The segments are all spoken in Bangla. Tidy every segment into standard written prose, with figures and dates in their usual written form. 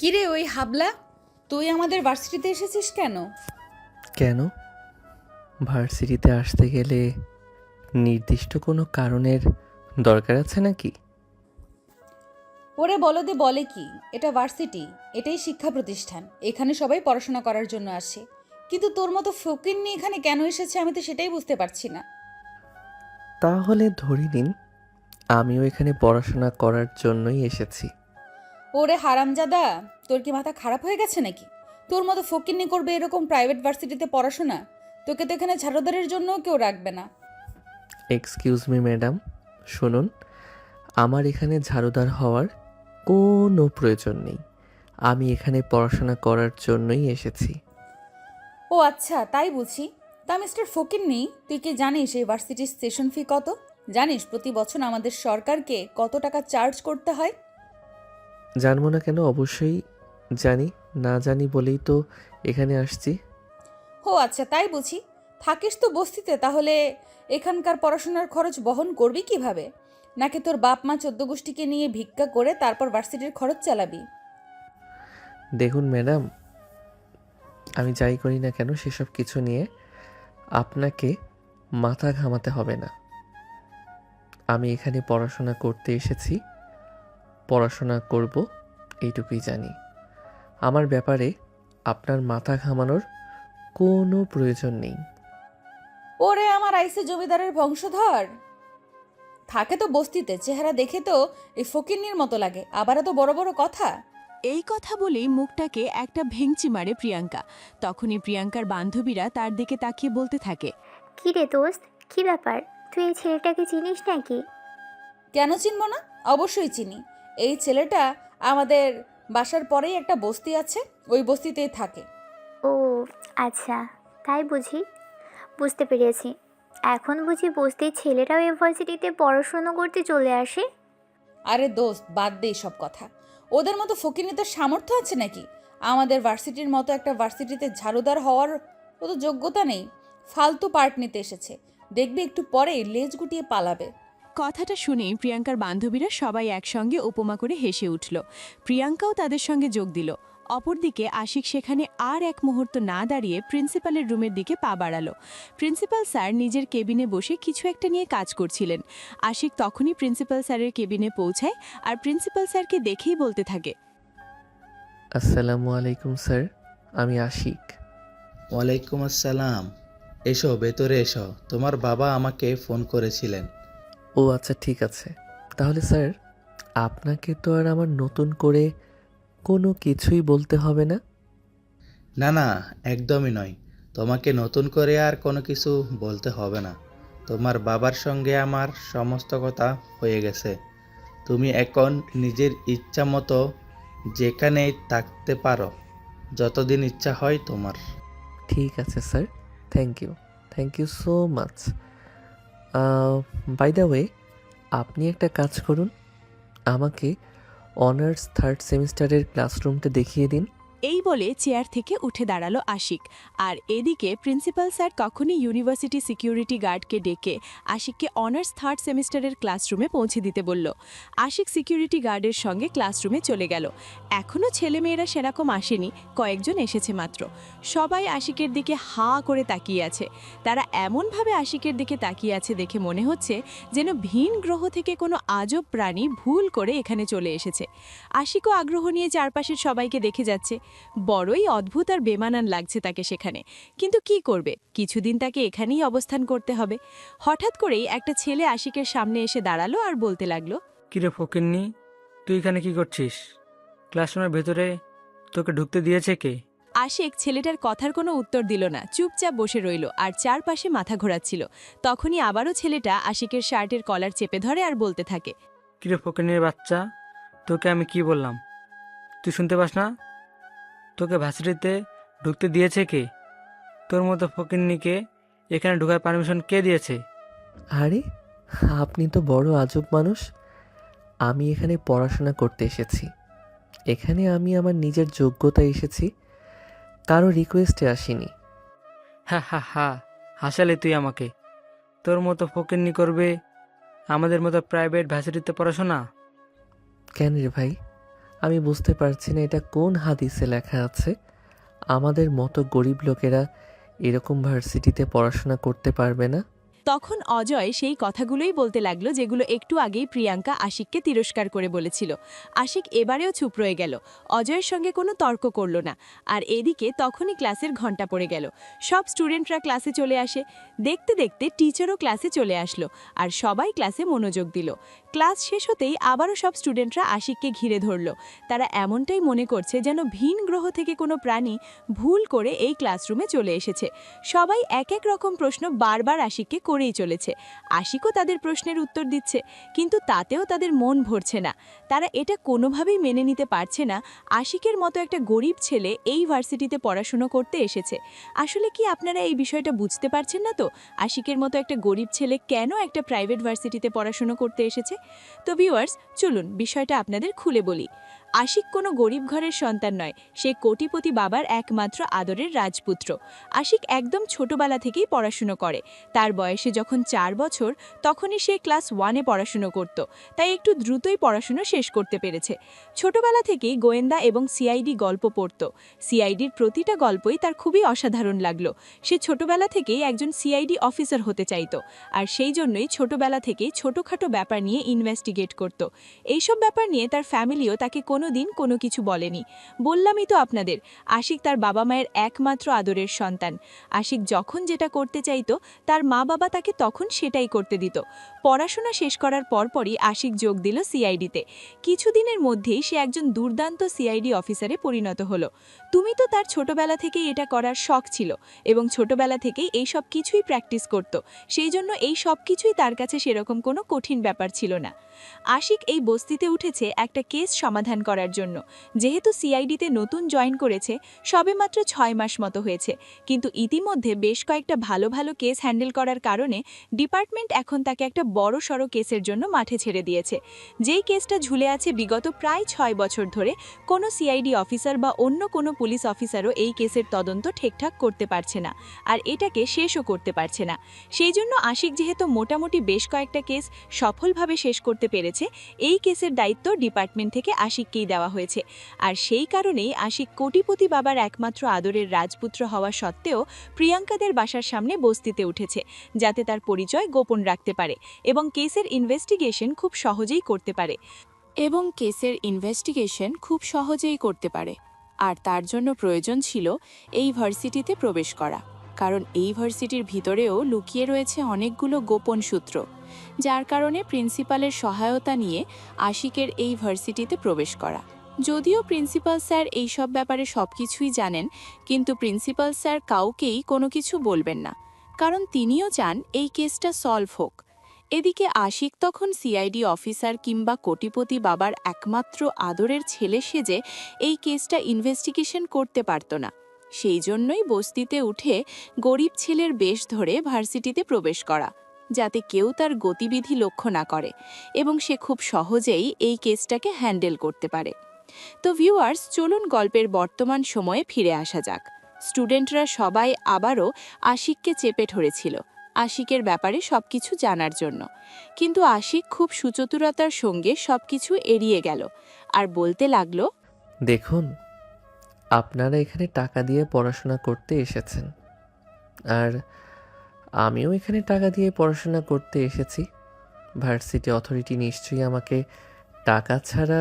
কিরে ওই হাবলা, তুই আমাদের ভার্সিটিতে এসেছিস কেন? কেন? ভার্সিটিতে আসতে গেলে নির্দিষ্ট কোনো কারণের দরকার আছে নাকি? ওরে বলদে বলে কি, এটা ভার্সিটি, এটাই শিক্ষা প্রতিষ্ঠান, এখানে সবাই পড়াশোনা করার জন্য আসে। কিন্তু তোর মতো ফকিন্নি এখানে কেন এসেছে আমি তো সেটাই বুঝতে পারছি না। তাহলে ধরে নিন আমিও এখানে পড়াশোনা করার জন্যই এসেছি। ওরে হারামজাদা, তোর কি মাথা খারাপ হয়ে গেছে নাকি? তোর মতো ফকিন্নি করবে এরকম প্রাইভেট ভার্সিটিতে পড়াশোনা? তোকে তো এখানে ঝাড়ুদারের জন্যও কেউ রাখবে না। এক্সকিউজ মি ম্যাডাম, শুনুন, আমার এখানে ঝাড়ুদার হওয়ার কোনো প্রয়োজন নেই। আমি এখানে পড়াশোনা করার জন্যই এসেছি। ও আচ্ছা, তাই বুঝি। তা মিস্টার ফকিন্নি, তুই কি জানিস এই ভার্সিটির সেশন ফি কত? জানিস প্রতি বছর আমাদের সরকারকে কত টাকা চার্জ করতে হয়? জানবো না কেন? অবশ্যই জানি। না জানি বলেই তো এখানে আসছি। ও আচ্ছা, তাই বুঝি। থাকিস তো বস্তিতে, তাহলে এখানকার পড়াশোনার খরচ বহন করবি কিভাবে? নাকি তোর বাপ মা 14 গোষ্ঠীকে নিয়ে ভিক্ষা করে তারপর ভার্সিটির খরচ চালাবি? দেখুন ম্যাডাম, আমি যাই করি না কেন সেসব কিছু নিয়ে আপনাকে মাথা ঘামাতে হবে না। আমি এখানে পড়াশোনা করতে এসেছি, পড়াশোনা করব, এইটুকুই জানি। আমার ব্যাপারে আপনার মাথা ঘামানোর কোনো প্রয়োজন নেই। ওরে আমার আইসে জমিদারের বংশধর, থাকে তো বস্তিতে, চেহারা দেখে তো এই ফকিন্নির মতো লাগে, আবার এত বড় বড় কথা। এই কথা বলেই মুখটাকে একটা ভেঙচি মারে প্রিয়াঙ্কা। তখনই প্রিয়াঙ্কার বান্ধবীরা তার দিকে তাকিয়ে বলতে থাকে, কি রে দোস্ত, কি ব্যাপার? তুই এই ছেলেটাকে চিনিস নাকি? কেন চিনব না? অবশ্যই চিনি। এই ছেলেটা আমাদের বাসার পরেই একটা বস্তি আছে, ওই বস্তিতেই থাকে। ও আচ্ছা, তাই বুঝি, বুঝতে পেরেছি। এখন বুঝি বস্তির ছেলেরাও ইউনিভার্সিটিতে পড়াশুনো করতে চলে আসে? আরে দোস্ত, বাদ দে সব কথা। ওদের মতো ফকিনি তো সামর্থ্য আছে নাকি আমাদের ভার্সিটির মতো একটা ভার্সিটিতে ঝাড়ুদার হওয়ার? ও তো যোগ্যতা নেই, ফালতু পার্ট নিতে এসেছে। দেখবি একটু পরেই লেজ গুটিয়ে পালাবে। কথাটা শুনেই প্রিয়াঙ্কার বান্ধবীরা সবাই একসঙ্গে উপমা করে হেসে উঠল। প্রিয়াঙ্কাও তাদের সঙ্গে যোগ দিল। অপরদিকে আশিক সেখানে আর এক মুহূর্ত না দাঁড়িয়ে প্রিন্সিপালের রুমের দিকে পা বাড়ালো। প্রিন্সিপাল স্যার নিজের কেবিনে বসে কিছু একটা নিয়ে কাজ করছিলেন। আশিক তখনই প্রিন্সিপাল স্যারের কেবিনে পৌঁছায় আর প্রিন্সিপাল স্যারকে দেখেই বলতে থাকে, আসসালামু আলাইকুম স্যার, আমি আশিক। ওয়ালাইকুম আসসালাম। এসো, ভেতরে এসো, তোমার বাবা আমাকে ফোন করেছিলেন। ও আচ্ছা, ঠিক আছে। তাহলে স্যার, আপনাকে তো আর আমার নতুন করে কোনো কিছুই বলতে হবে না। না না, একদমই নয়। তোমাকে নতুন করে আর কোনো কিছু বলতে হবে না। তোমার বাবার সঙ্গে আমার সমস্ত কথা হয়ে গেছে। তুমি এখন নিজের ইচ্ছা মতো যেখানেই থাকতে পারো, যতদিন ইচ্ছা হয় তোমার। ঠিক আছে sir, thank you, thank you so much. By the way, আপনি একটা কাজ করুন, আমাকে অনার্স থার্ড সেমিস্টারের ক্লাসরুমটা দেখিয়ে দিন। এই বলে চেয়ার থেকে উঠে দাঁড়ালো আশিক। আর এদিকে প্রিন্সিপাল স্যার তখনই ইউনিভার্সিটি সিকিউরিটি গার্ডকে ডেকে আশিককে অনার্স থার্ড সেমিস্টারের ক্লাসরুমে পৌঁছে দিতে বলল। আশিক সিকিউরিটি গার্ডের সঙ্গে ক্লাসরুমে চলে গেল। এখনও ছেলেমেয়েরা সেরকম আসেনি, কয়েকজন এসেছে মাত্র। সবাই আশিকের দিকে হাঁ করে তাকিয়ে আছে। তারা এমনভাবে আশিকের দিকে তাকিয়ে আছে দেখে মনে হচ্ছে যেন ভিন গ্রহ থেকে কোনো আজব প্রাণী ভুল করে এখানে চলে এসেছে। আশিকও আগ্রহ নিয়ে চারপাশের সবাইকে দেখে যাচ্ছে। বড়ই অদ্ভুত আর বেমানান লাগছে তাকে সেখানে। কিন্তু কি করবে, কিছুদিন তাকে এখানেই অবস্থান করতে হবে। হঠাৎ করেই একটা ছেলে আশিকের সামনে এসে দাঁড়ালো আর বলতে লাগলো, কিরে ফকিন্নি, তুই এখানে কি করছিস? ক্লাসরুমের ভেতরে তোকে ঢুকতে দিয়েছে কে? আশিক ছেলেটার কথার কোনো উত্তর দিল না, চুপচাপ বসে রইল আর চারপাশে মাথা ঘোরাচ্ছিল। তখনই আবারও ছেলেটা আশিকের শার্টের কলার চেপে ধরে আর বলতে থাকে, কিরে ফকিন্নির বাচ্চা, তোকে আমি কি বললাম? তুই শুনতে পাস না? তোকে ভার্সিটিতে ঢুকতে দিয়েছে কে? তোর মতো ফকিন্নিকে এখানে ঢোকার পারমিশন কে দিয়েছে? আরে, আপনি তো বড় আজব মানুষ। আমি এখানে পড়াশোনা করতে এসেছি। এখানে আমি আমার নিজের যোগ্যতায় এসেছি, কারো রিকোয়েস্টে আসিনি। হা হা হা, হাসালে তুই আমাকে। তোর মতো ফকিন্নি করবে আমাদের মতো প্রাইভেট ভার্সিটিতে পড়াশোনা? কেন রে ভাই? আমি বুঝতে পারছি না এটা কোন হাদিসে লেখা আছে আমাদের মতো গরিব লোকেরা এরকম ভার্সিটিতে পড়াশোনা করতে পারবে না? তখন অজয় সেই কথাগুলোই বলতে লাগলো যেগুলো একটু আগেই প্রিয়াঙ্কা আশিককে তিরস্কার করে বলেছিল। আশিক এবারেও চুপ রয়ে গেল, অজয়ের সঙ্গে কোনো তর্ক করল না। আর এদিকে তখনই ক্লাসের ঘণ্টা পড়ে গেল। সব স্টুডেন্টরা ক্লাসে চলে আসে। দেখতে দেখতে টিচারও ক্লাসে চলে আসলো, আর সবাই ক্লাসে মনোযোগ দিল। ক্লাস শেষ হতেই আবারও সব স্টুডেন্টরা আশিককে ঘিরে ধরল। তারা এমনটাই মনে করছে যেন ভিন গ্রহ থেকে কোনো প্রাণী ভুল করে এই ক্লাসরুমে চলে এসেছে। সবাই এক এক রকম প্রশ্ন বারবার আশিককে করেই চলেছে। আশিকও তাদের প্রশ্নের উত্তর দিচ্ছে, কিন্তু তাতেও তাদের মন ভরছে না। তারা এটা কোনোভাবেই মেনে নিতে পারছে না আশিকের মতো একটা গরিব ছেলে এই ভার্সিটিতে পড়াশুনো করতে এসেছে। আসলে কি আপনারা এই বিষয়টা বুঝতে পারছেন না তো? আশিকের মতো একটা গরিব ছেলে কেন একটা প্রাইভেট ভার্সিটিতে পড়াশুনো করতে এসেছে? তো ভিউয়ার্স, চলুন বিষয়টা আপনাদের খুলে বলি। আশিক কোনো গরিব ঘরের সন্তান নয়, সে কোটিপতি বাবার একমাত্র আদরের রাজপুত্র। আশিক একদম ছোটবেলা থেকেই পড়াশুনো করে। তার বয়সে যখন 4 বছর, তখনই সে ক্লাস 1-এ পড়াশুনো করত, তাই একটু দ্রুতই পড়াশুনো শেষ করতে পেরেছে। ছোটবেলা থেকেই গোয়েন্দা এবং সিআইডি গল্প পড়ত। সিআইডির প্রতিটা গল্পই তার খুবই অসাধারণ লাগলো। সে ছোটবেলা থেকেই একজন সিআইডি অফিসার হতে চাইত, আর সেই জন্যই ছোটবেলা থেকেই ছোটখাটো ব্যাপার নিয়ে ইনভেস্টিগেট করত। এইসব ব্যাপার নিয়ে তার ফ্যামিলিও তাকে কোনোদিন কোনো কিছু বলেনি। বললামই তো আপনাদের, আশিক তার বাবা মায়ের একমাত্র আদরের সন্তান। আশিক যখন যেটা করতে চাইতো তার মা বাবা তাকে তখন সেটাই করতে দিত। পড়াশোনা শেষ করার পরপরই আশিক যোগ দিল সিআইডিতে। কিছুদিনের মধ্যেই সে একজন দুর্দান্ত সিআইডি অফিসারে পরিণত হলো। তুমি তো তার ছোটবেলা থেকেই এটা করার শখ ছিল এবং ছোটবেলা থেকেই এই সব কিছুই প্র্যাকটিস করত, সেই জন্য এই সব কিছুই তার কাছে সেরকম কোনো কঠিন ব্যাপার ছিল না। আশিক এই বস্তিতে উঠেছে একটা কেস সমাধান করার জন্য। যেহেতু সিআইডিতে নতুন জয়েন করেছে, সবেমাত্র 6 মাস মতো হয়েছে, কিন্তু ইতিমধ্যে বেশ কয়েকটা ভালো ভালো কেস হ্যান্ডেল করার কারণে ডিপার্টমেন্ট এখন তাকে একটা বড় সড়ো কেসের জন্য মাঠে ছেড়ে দিয়েছে। যেই কেসটা ঝুলে আছে বিগত প্রায় 6 বছর ধরে, কোনো সিআইডি অফিসার বা অন্য কোনো পুলিশ অফিসারও এই কেসের তদন্ত ঠিকঠাক করতে পারছে না, আর এটাকে শেষও করতে পারছে না। সেই জন্য আশিক যেহেতু মোটামুটি বেশ কয়েকটা কেস সফলভাবে শেষ করতে পেরেছে, এই কেসের দায়িত্ব ডিপার্টমেন্ট থেকে আশিককেই দেওয়া হয়েছে। আর সেই কারণেই আশিক কোটিপতি বাবার একমাত্র আদরের রাজপুত্র হওয়া সত্ত্বেও প্রিয়াঙ্কাদের বাসার সামনে বস্তিতে উঠেছে, যাতে তার পরিচয় গোপন রাখতে পারে এবং কেসের ইনভেস্টিগেশন খুব সহজেই করতে পারে। আর তার জন্য প্রয়োজন ছিল এই ভার্সিটিতে প্রবেশ করা, কারণ এই ভার্সিটির ভিতরেও লুকিয়ে রয়েছে অনেকগুলো গোপন সূত্র, যার কারণে প্রিন্সিপালের সহায়তা নিয়ে আশিকের এই ভার্সিটিতে প্রবেশ করা। যদিও প্রিন্সিপাল স্যার এই সব ব্যাপারে সবকিছুই জানেন, কিন্তু প্রিন্সিপাল স্যার কাউকেই কোনো কিছু বলবেন না, কারণ তিনিও চান এই কেসটা সলভ হোক। এদিকে আশিক তখন সিআইডি অফিসার কিংবা কোটিপতি বাবার একমাত্র আদরের ছেলে সেজে এই কেসটা ইনভেস্টিগেশন করতে পারত না। সেই জন্যই বস্তিতে উঠে গরিব ছেলের বেশ ধরে ভার্সিটিতে প্রবেশ করা, যাতে কেউ তার গতিবিধি লক্ষ্য না করে এবং সে খুব সহজেই এই কেসটাকে হ্যান্ডেল করতে পারে। তো ভিউয়ার্স, চলুন গল্পের বর্তমান সময়ে ফিরে আসা যাক। স্টুডেন্টরা সবাই আবারও আশিককে চেপে ধরেছিল আশিকের ব্যাপারে সবকিছু জানার জন্য, কিন্তু আশিক খুব সুচতুরতার সঙ্গে সবকিছু এড়িয়ে গেল আর বলতে লাগলো, দেখুন, আপনারা এখানে টাকা দিয়ে পড়াশোনা করতে এসেছেন, আর আমিও এখানে টাকা দিয়ে পড়াশোনা করতে এসেছি। ভার্সিটি অথরিটি নিশ্চয়ই আমাকে টাকা ছাড়া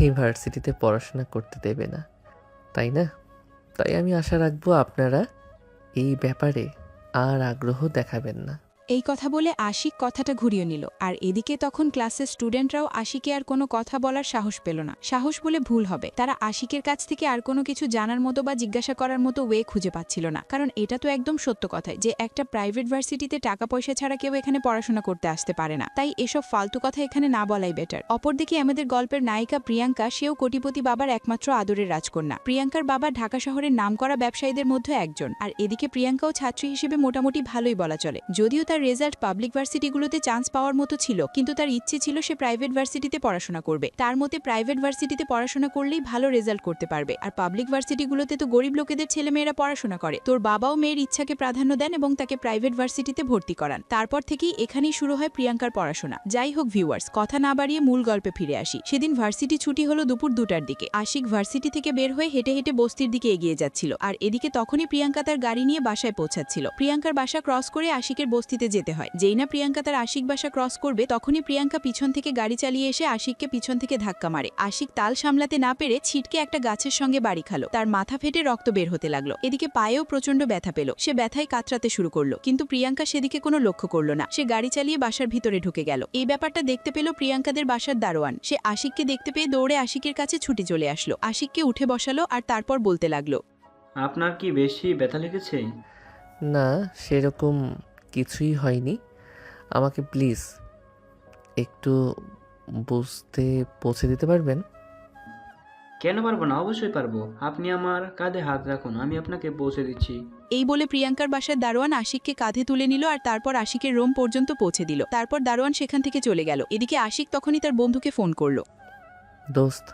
এই ভার্সিটিতে পড়াশোনা করতে দেবে না, তাই না? তাই আমি আশা রাখবো আপনারা এই ব্যাপারে আর আগ্রহ দেখাবেন না। এই কথা বলে আশিক কথাটা ঘুরিয়ে নিল, আর এদিকে তখন ক্লাসের স্টুডেন্টরাও আশিকে আর কোনো কথা বলার সাহস পেল না। সাহস বলে ভুল হবে, তারা আশিকের কাছ থেকে আর কোনো কিছু জানার মতো বা জিজ্ঞাসা করার মতো ওয়ে খুঁজে পাচ্ছিল না, কারণ এটা তো একদম সত্য কথাই যে একটা প্রাইভেট ভার্সিটিতে টাকা পয়সা ছাড়া কেউ এখানে পড়াশোনা করতে আসতে পারে না। তাই এসব ফালতু কথা এখানে না বলাই বেটার। অপরদিকে আমাদের গল্পের নায়িকা প্রিয়াঙ্কা, সেও কোটিপতি বাবার একমাত্র আদরের রাজকন্যা। প্রিয়াঙ্কার বাবা ঢাকা শহরের নামকরা ব্যবসায়ীদের মধ্যে একজন, আর এদিকে প্রিয়াঙ্কাও ছাত্রী হিসেবে মোটামুটি ভালোই বলা চলে। যদিও তার তার রেজাল্ট পাবলিক ভার্সিটিগুলোতে চান্স পাওয়ার মতো ছিল, কিন্তু তার ইচ্ছে ছিল সে প্রাইভেট ভার্সিটিতে পড়াশোনা করবে। তার মতে প্রাইভেট ভার্সিটিতে পড়াশোনা করলেই ভালো রেজাল্ট করতে পারবে, আর পাবলিক ভার্সিটিগুলোতে তো গরিব লোকেদের ছেলেমেয়েরা পড়াশোনা করে। তোর বাবাও মেয়ের ইচ্ছাকে প্রাধান্য দেন এবং তাকে প্রাইভেট ভার্সিটিতে ভর্তি করান। তারপর থেকেই এখানেই শুরু হয় প্রিয়াঙ্কার পড়াশোনা। যাই হোক ভিউয়ার্স, কথা না বাড়িয়ে মূল গল্পে ফিরে আসি। সেদিন ভার্সিটি ছুটি হলো দুপুর 2টার দিকে। আশিক ভার্সিটি থেকে বের হয়ে হেঁটে হেঁটে বস্তির দিকে এগিয়ে যাচ্ছিল, আর এদিকে তখনই প্রিয়াঙ্কা তার গাড়ি নিয়ে বাসায় পৌঁছাচ্ছিল। প্রিয়াঙ্কার বাসা ক্রস করে আশিকের বস্তিতে যেতে হয়। যেই না প্রিয়াঙ্কা তার আশিক বাসা ক্রস করবে, তখনই প্রিয়াঙ্কা পিছন থেকে গাড়ি চালিয়ে এসে আশিককে পিছন থেকে ধাক্কা মারে। আশিক তাল সামলাতে না পেরে ছিটকে একটা গাছের সঙ্গে বাড়ি খালো। তার মাথা ফেটে রক্ত বের হতে লাগলো। এদিকে পায়েও প্রচন্ড ব্যথা পেল। সে ব্যথায় কাতরাতে শুরু করলো, কিন্তু প্রিয়াঙ্কা সেদিকে কোনো লক্ষ্য করলো না। সে গাড়ি চালিয়ে বাসার ভিতরে ঢুকে গেল। এই ব্যাপারটা দেখতে পেল প্রিয়াঙ্কাদের বাসার দারোয়ান। সে আশিককে দেখতে পেয়ে দৌড়ে আশিকের কাছে ছুটে চলে আসলো। আশিককে উঠে বসালো আর তারপর বলতে লাগলো, আপনার কি বেশি ব্যথা লেগেছে? না, সেরকম কিছুই হয়নি। আমাকে প্লিজ একটু বুঝতে পৌঁছে দিতে পারবেন? কেন পারবো না? অবশ্যই পারবো। আপনি আমার কাঁধে হাত রাখুন, আমি আপনাকে পৌঁছে দিচ্ছি। এই বলে প্রিয়াঙ্কার বাসার দারোয়ান আশিককে কাঁধে তুলে নিল আর তারপর আশিকের রুম পর্যন্ত পৌঁছে দিল। তারপর দারোয়ান সেখান থেকে চলে গেল। এদিকে আশিক তখনই তার বন্ধুকে ফোন করলো। দোস্ত,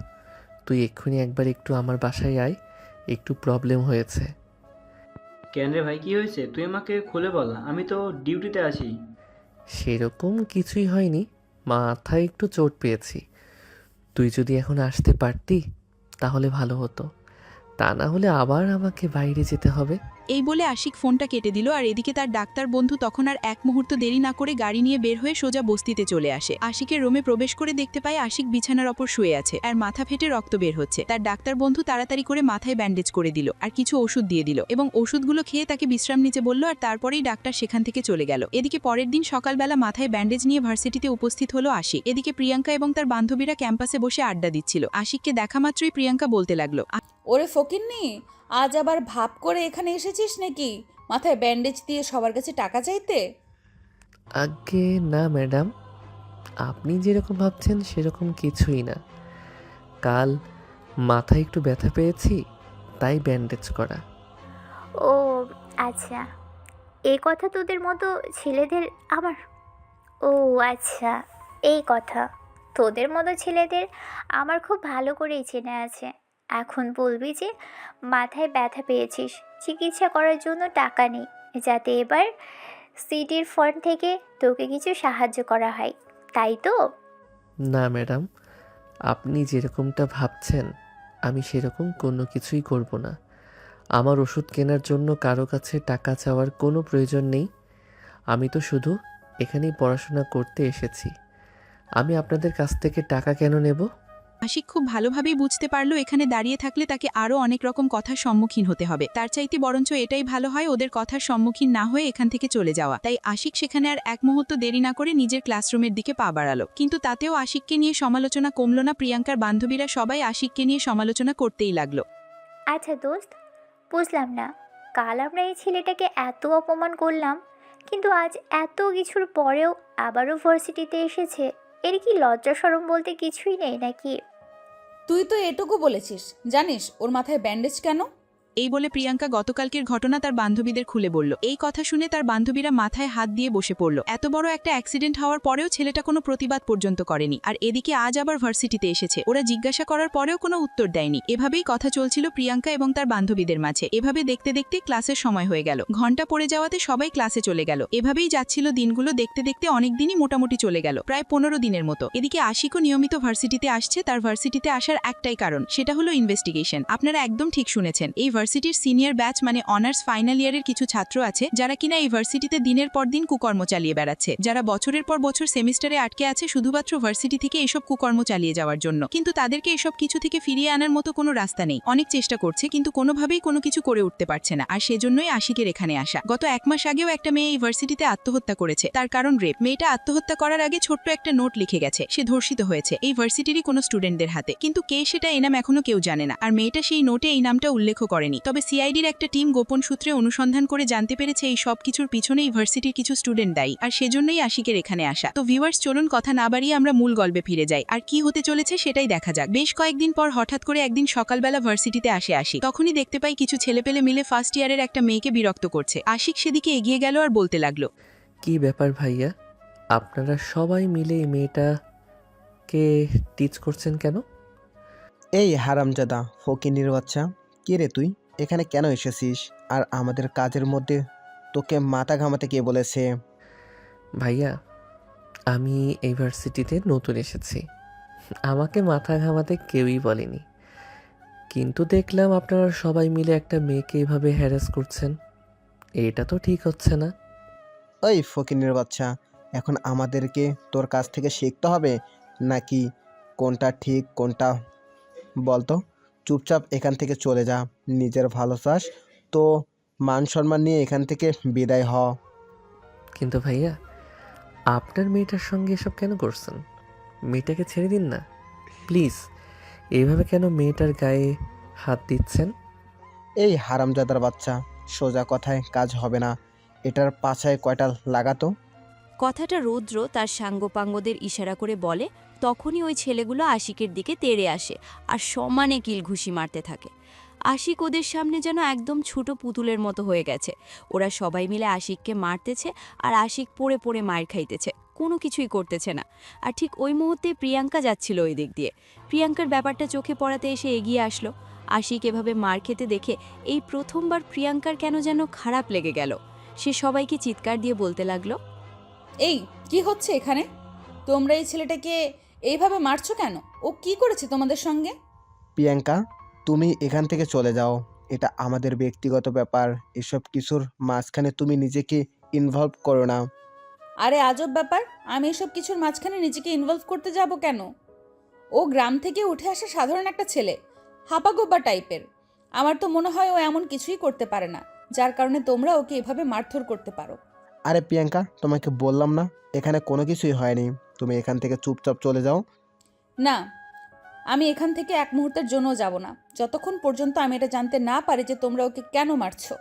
তুই এক্ষুনি একবার একটু আমার বাসায় আয়, একটু প্রবলেম হয়েছে। কেন রে ভাই, কি হয়েছে? তুই আমাকে খুলে বল, আমি তো ডিউটিতে আছি। সেরকম কিছুই হয়নি, মাথায় একটু চোট পেয়েছি। তুই যদি এখন আসতে পারতি তাহলে ভালো হতো, তা না হলে আবার আমাকে বাইরে যেতে হবে। এই বলে আশিক ফোনটা কেটে দিল, আর এদিকে তার ডাক্তার বন্ধু তখন আর এক মুহূর্ত দেরি না করে গাড়ি নিয়ে বের হয়ে সোজা বস্তিতে চলে আসে। আশিকের রুমে প্রবেশ করে দেখতে পায় আশিক বিছানার ওপর শুয়ে আছে আর মাথা ফেটে রক্ত বের হচ্ছে। তার ডাক্তার বন্ধু তাড়াতাড়ি করে মাথায় ব্যান্ডেজ করে দিল আর কিছু ওষুধ দিয়ে দিল এবং ওষুধগুলো খেয়ে তাকে বিশ্রাম নিতে বলল, আর তারপরেই ডাক্তার সেখান থেকে চলে গেল। এদিকে পরের দিন সকালবেলা মাথায় ব্যান্ডেজ নিয়ে ভার্সিটিতে উপস্থিত হলো আশিক। এদিকে প্রিয়াঙ্কা এবং তার বান্ধবীরা ক্যাম্পাসে বসে আড্ডা দিচ্ছিল। আশিককে দেখা মাত্রই প্রিয়াঙ্কা বলতে লাগলো, ওরে ফকিন্নি, আজ আবার ভাব করে এখানে এসেছিস নাকি মাথায় ব্যান্ডেজ দিয়ে সবার কাছে টাকা চাইতে? আগে না ম্যাডাম, আপনি যেরকম ভাবছেন সেরকম কিছুই না। কাল মাথায় একটু ব্যথা পেয়েছি, তাই ব্যান্ডেজ করা। ও আচ্ছা, এই কথা তোদের মতো ছেলেদের আমার ও আচ্ছা, এই কথা তোদের মতো ছেলেদের আমার খুব ভালো করেই চেনা আছে। এখন বলবি যে মাথায় ব্যথা পেয়েছিস, চিকিৎসা করার জন্য টাকা নেই, যাতে এবার সিটির ফান্ড থেকে তোকে কিছু সাহায্য করা হয়, তাই তো? না ম্যাডাম, আপনি যেরকমটা ভাবছেন আমি সেরকম কোনো কিছুই করব না। আমার ওষুধ কেনার জন্য কারো কাছে টাকা চাওয়ার কোনো প্রয়োজন নেই। আমি তো শুধু এখানেই পড়াশোনা করতে এসেছি। আমি আপনাদের কাছ থেকে টাকা কেন নেব? আশিক খুব ভালোভাবেই বুঝতে পারলো এখানে দাঁড়িয়ে থাকলে তাকে আরও অনেক রকম কথার সম্মুখীন হতে হবে। তার চাইতে বরঞ্চ এটাই ভালো হয় ওদের কথার সম্মুখীন না হয়ে এখান থেকে চলে যাওয়া। তাই আশিক সেখানে আর এক মুহূর্ত দেরি না করে নিজের ক্লাসরুমের দিকে পা বাড়ালো। কিন্তু তাতেও আশিককে নিয়ে সমালোচনা কমল না। প্রিয়াঙ্কার বান্ধবীরা সবাই আশিককে নিয়ে সমালোচনা করতেই লাগলো। আচ্ছা দোস্ত, বুঝলাম না, কাল আমরা এই ছেলেটাকে এত অপমান করলাম, কিন্তু আজ এত কিছুর পরেও আবারও ভার্সিটিতে এসেছে। এর কি লজ্জা শরম বলতে কিছুই নেই নাকি? তুই তো এটুকু বলেছিস, জানিস ওর মাথায় ব্যান্ডেজ কেন? এই বলে প্রিয়াঙ্কা গতকালকের ঘটনা তার বান্ধবীদের খুলে বলল। এই কথা শুনে তার বান্ধবীরা মাথায় হাত দিয়ে বসে পড়ল। এত বড় একটা অ্যাক্সিডেন্ট হওয়ার পরেও ছেলেটা কোনো প্রতিবাদ পর্যন্ত করেনি, আর এদিকে আজ আবার ভার্সিটিতে এসেছে। ওরা জিজ্ঞাসা করার পরেও কোনো উত্তর দেয়নি। এভাবেই কথা চলছিল প্রিয়াঙ্কা এবং তার বান্ধবীদের মাঝে। এভাবে দেখতে দেখতে ক্লাসের সময় হয়ে গেল। ঘন্টা পড়ে যাওয়াতে সবাই ক্লাসে চলে গেল। এভাবেই যাচ্ছিল দিনগুলো। দেখতে দেখতে অনেক দিনই মোটামুটি চলে গেল, প্রায় 15 দিনের মতো। এদিকে আশিকও নিয়মিত ভার্সিটিতে আসছে। তার ভার্সিটিতে আসার একটাই কারণ, সেটা হলো ইনভেস্টিগেশন। আপনারা একদম ঠিক শুনেছেন, এই ভার্সিটির সিনিয়র ব্যাচ মানে অনার্স ফাইনাল ইয়ারের কিছু ছাত্র আছে যারা কিনা এই ভার্সিটিতে দিনের পর দিন কুকর্ম চালিয়ে বেড়াচ্ছে, যারা বছরের পর বছর সেমিস্টারে আটকে আছে শুধুমাত্র ভার্সিটি থেকে এসব কুকর্ম চালিয়ে যাওয়ার জন্য। কিন্তু তাদেরকে এসব কিছু থেকে ফিরিয়ে আনার মতো কোনো রাস্তা নেই। অনেক চেষ্টা করছে কিন্তু কোনোভাবেই কোনো কিছু করে উঠতে পারছে না, আর সেজন্যই আশিকের এখানে আসা। গত 1 মাস আগেও একটা মেয়ে এই ভার্সিটিতে আত্মহত্যা করেছে, তার কারণ রেপ। মেয়েটা আত্মহত্যা করার আগে ছোট্ট একটা নোট লিখে গেছে। সে ধর্ষিত হয়েছে এই ভার্সিটিরই কোনো স্টুডেন্টদের হাতে, কিন্তু কে সেটা এই নাম এখনো কেউ জানে না। আর মেয়েটা সেই নোটে এই নামটা উল্লেখ করেনি। তবে সিআইডির একটা টিম গোপন সূত্রে অনুসন্ধান করে জানতে পেরেছে এই সব কিছুর পিছনে এই ভার্সিটির কিছু স্টুডেন্ট দায়ী, আর সেজন্যই আশিকের এখানে আসা। তো ভিউয়ার্স, চলুন কথা না বাড়িয়ে আমরা মূল গল্পে ফিরে যাই, আর কি হতে চলেছে সেটাই দেখা যাক। বেশ কয়েকদিন পর হঠাৎ করে একদিন সকালবেলা ভার্সিটিতে আসে আশিক। তখনই দেখতে পাই কিছু ছেলেপেলে মিলে ফার্স্ট ইয়ারের একটা মেয়েকে বিরক্ত করছে। আশিক সেদিকে এগিয়ে গেল আর বলতে লাগলো, কি ব্যাপার ভাইয়া, আপনারা সবাই মিলে এই মেয়েটাকে টিচ করছেন কেন? এই হারামজাদা ফকিনীর বাচ্চা, কে রে তুই? এখানে কেন এসেছিস? আর আমাদের কাজের মধ্যে তোকে মাথা ঘামাতে কে বলেছে? ভাইয়া, আমি এই ভার্সিটিতে নতুন এসেছি, আমাকে মাথা ঘামাতে কেউই বলেনি, কিন্তু দেখলাম আপনারা সবাই মিলে একটা মেয়েকে এভাবে হ্যারাস করছেন। এটা তো ঠিক হচ্ছে না। ওই ফকিনীর বাচ্চা, এখন আমাদেরকে তোর কাছ থেকে শিখতে হবে নাকি কোনটা ঠিক কোনটা বলতো? চুপচাপ এখান থেকে চলে যা। নিজের ভালো চাস তো মান সম্মান নিয়ে এখান থেকে বিদায় হ। কিন্তু ভাইয়া, আপনার মেয়েটার সঙ্গে এসব কেন করছেন? মেয়েটাকে ছেড়ে দিন না প্লিজ। এইভাবে কেন মেয়েটার গায়ে হাত দিচ্ছেন? এই হারামজাদার বাচ্চা, সোজা কথায় কাজ হবে না, এটার পাছায় কয়টা লাগাতো। কথাটা রৌদ্র তার সাঙ্গপাঙ্গদের ইশারা করে বলে, তখনই ওই ছেলেগুলো আশিকের দিকে তেড়ে আসে আর সমানে কিল ঘুষি মারতে থাকে। আশিক ওদের সামনে যেন একদম ছোট পুতুলের মতো হয়ে গেছে। ওরা সবাই মিলে আশিককে মারতেছে আর আশিক পড়ে পড়ে মার খাইতেছে, কোনো কিছুই করতেছে না। আর ঠিক ওই মুহূর্তে প্রিয়াঙ্কা যাচ্ছিল ওই দিক দিয়ে। প্রিয়াঙ্কার ব্যাপারটা চোখে পড়াতে এসে এগিয়ে আসলো। আশিক এভাবে মার খেতে দেখে এই প্রথমবার প্রিয়াঙ্কার কেন যেন খারাপ লেগে গেল। সে সবাইকে চিৎকার দিয়ে বলতে লাগলো, এই কি হচ্ছে এখানে? তোমরা এই ছেলেটাকে এইভাবে মারছো কেন? ও কি করেছে তোমাদের সঙ্গে? প্রিয়াঙ্কা, তুমি এখান থেকে চলে যাও, এটা আমাদের ব্যক্তিগত ব্যাপার। এসব কিছুর মাঝখানে তুমি নিজেকে ইনভলভ করো না। আরে আজব ব্যাপার, আমি এসব কিছুর মাঝখানে নিজেকে ইনভলভ করতে যাব কেন? ও গ্রাম থেকে উঠে আসা সাধারণ একটা ছেলে, হাপাগোব্বা টাইপের। আমার তো মনে হয় ও এমন কিছুই করতে পারে না, যার কারণে তোমরা ওকে এভাবে মারধর করতে পারো। আরে প্রিয়াঙ্কা, তোমাকে বললাম না এখানে কোনো কিছুই হয়নি, তুমি এখান থেকে চুপচাপ চলে যাও। না, আমি এখান থেকে এক মুহূর্তের জন্য যাব না, যতক্ষণ পর্যন্ত আমি এটা জানতে না পারি যে তোমরা ওকে কেন মারছো।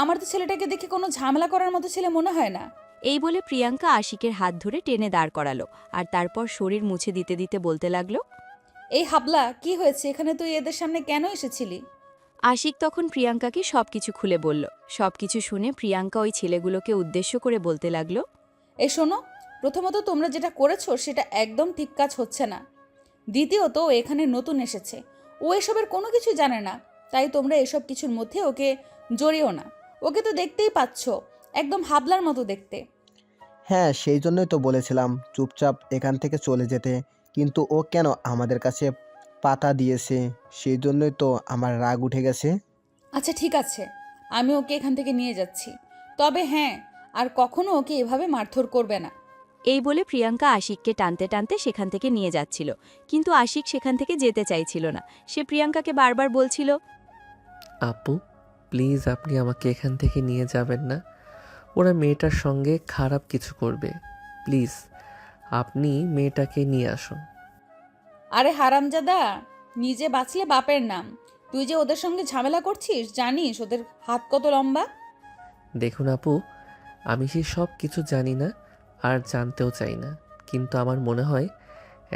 আমার তো ছেলেটাকে দেখে কোনো ঝামেলা করার মতো ছেলে মনে হয় না। এই বলে প্রিয়াঙ্কা আশিকের হাত ধরে টেনে দাঁড় করালো আর তারপর শরীর মুছে দিতে দিতে বলতে লাগলো, এই হাবলা, কি হয়েছে এখানে? তুই এদের সামনে কেন এসেছিলি? আশিক তখন প্রিয়াঙ্কাকে সবকিছু খুলে বলল। সবকিছু শুনে প্রিয়াঙ্কা ওই ছেলেগুলোকে উদ্দেশ্য করে বলতে লাগলো, এই শোনো, প্রথমত তোমরা যেটা করেছো সেটা একদম ঠিক কাজ হচ্ছে না। দ্বিতীয়ত ও এখানে নতুন এসেছে, ও এসবের কোনো কিছু জানে না, তাই তোমরা এসব কিছুর মধ্যে ওকে জড়িও না। ওকে তো দেখতেই পাচ্ছ, একদম হাবলার মতো দেখতে। হ্যাঁ, সেই জন্যই তো বলেছিলাম চুপচাপ এখান থেকে চলে যেতে, কিন্তু ও কেন আমাদের কাছে পাতা দিয়েছে, সেই জন্যই তো আমার রাগ উঠে গেছে। আচ্ছা ঠিক আছে, আমি ওকে এখান থেকে নিয়ে যাচ্ছি, তবে হ্যাঁ, আর কখনো ওকে এভাবে মারধর করবে না। এই বলে প্রিয়াঙ্কা আশিককে টানতে টানতে সেখান থেকে নিয়ে যাচ্ছিল, কিন্তু আশিক সেখান থেকে যেতে চাইছিল না। সে প্রিয়াঙ্কাকে বারবার বলছিল, আপু প্লিজ, আপনি আমাকে এখান থেকে নিয়ে যাবেন না। ওরা মেয়েটার সঙ্গে খারাপ কিছু করবে, প্লিজ আপনি মেয়েটাকে নিয়ে আসুন। আরে হারামজাদা, নিজে বাঁচলে বাপের নাম। তুই যে ওদের সঙ্গে ঝামেলা করছিস, জানিস ওদের হাত কত লম্বা? দেখুন আপু, আমি সেই সব কিছু জানি না আর জানতেও চাই না, কিন্তু আমার মনে হয়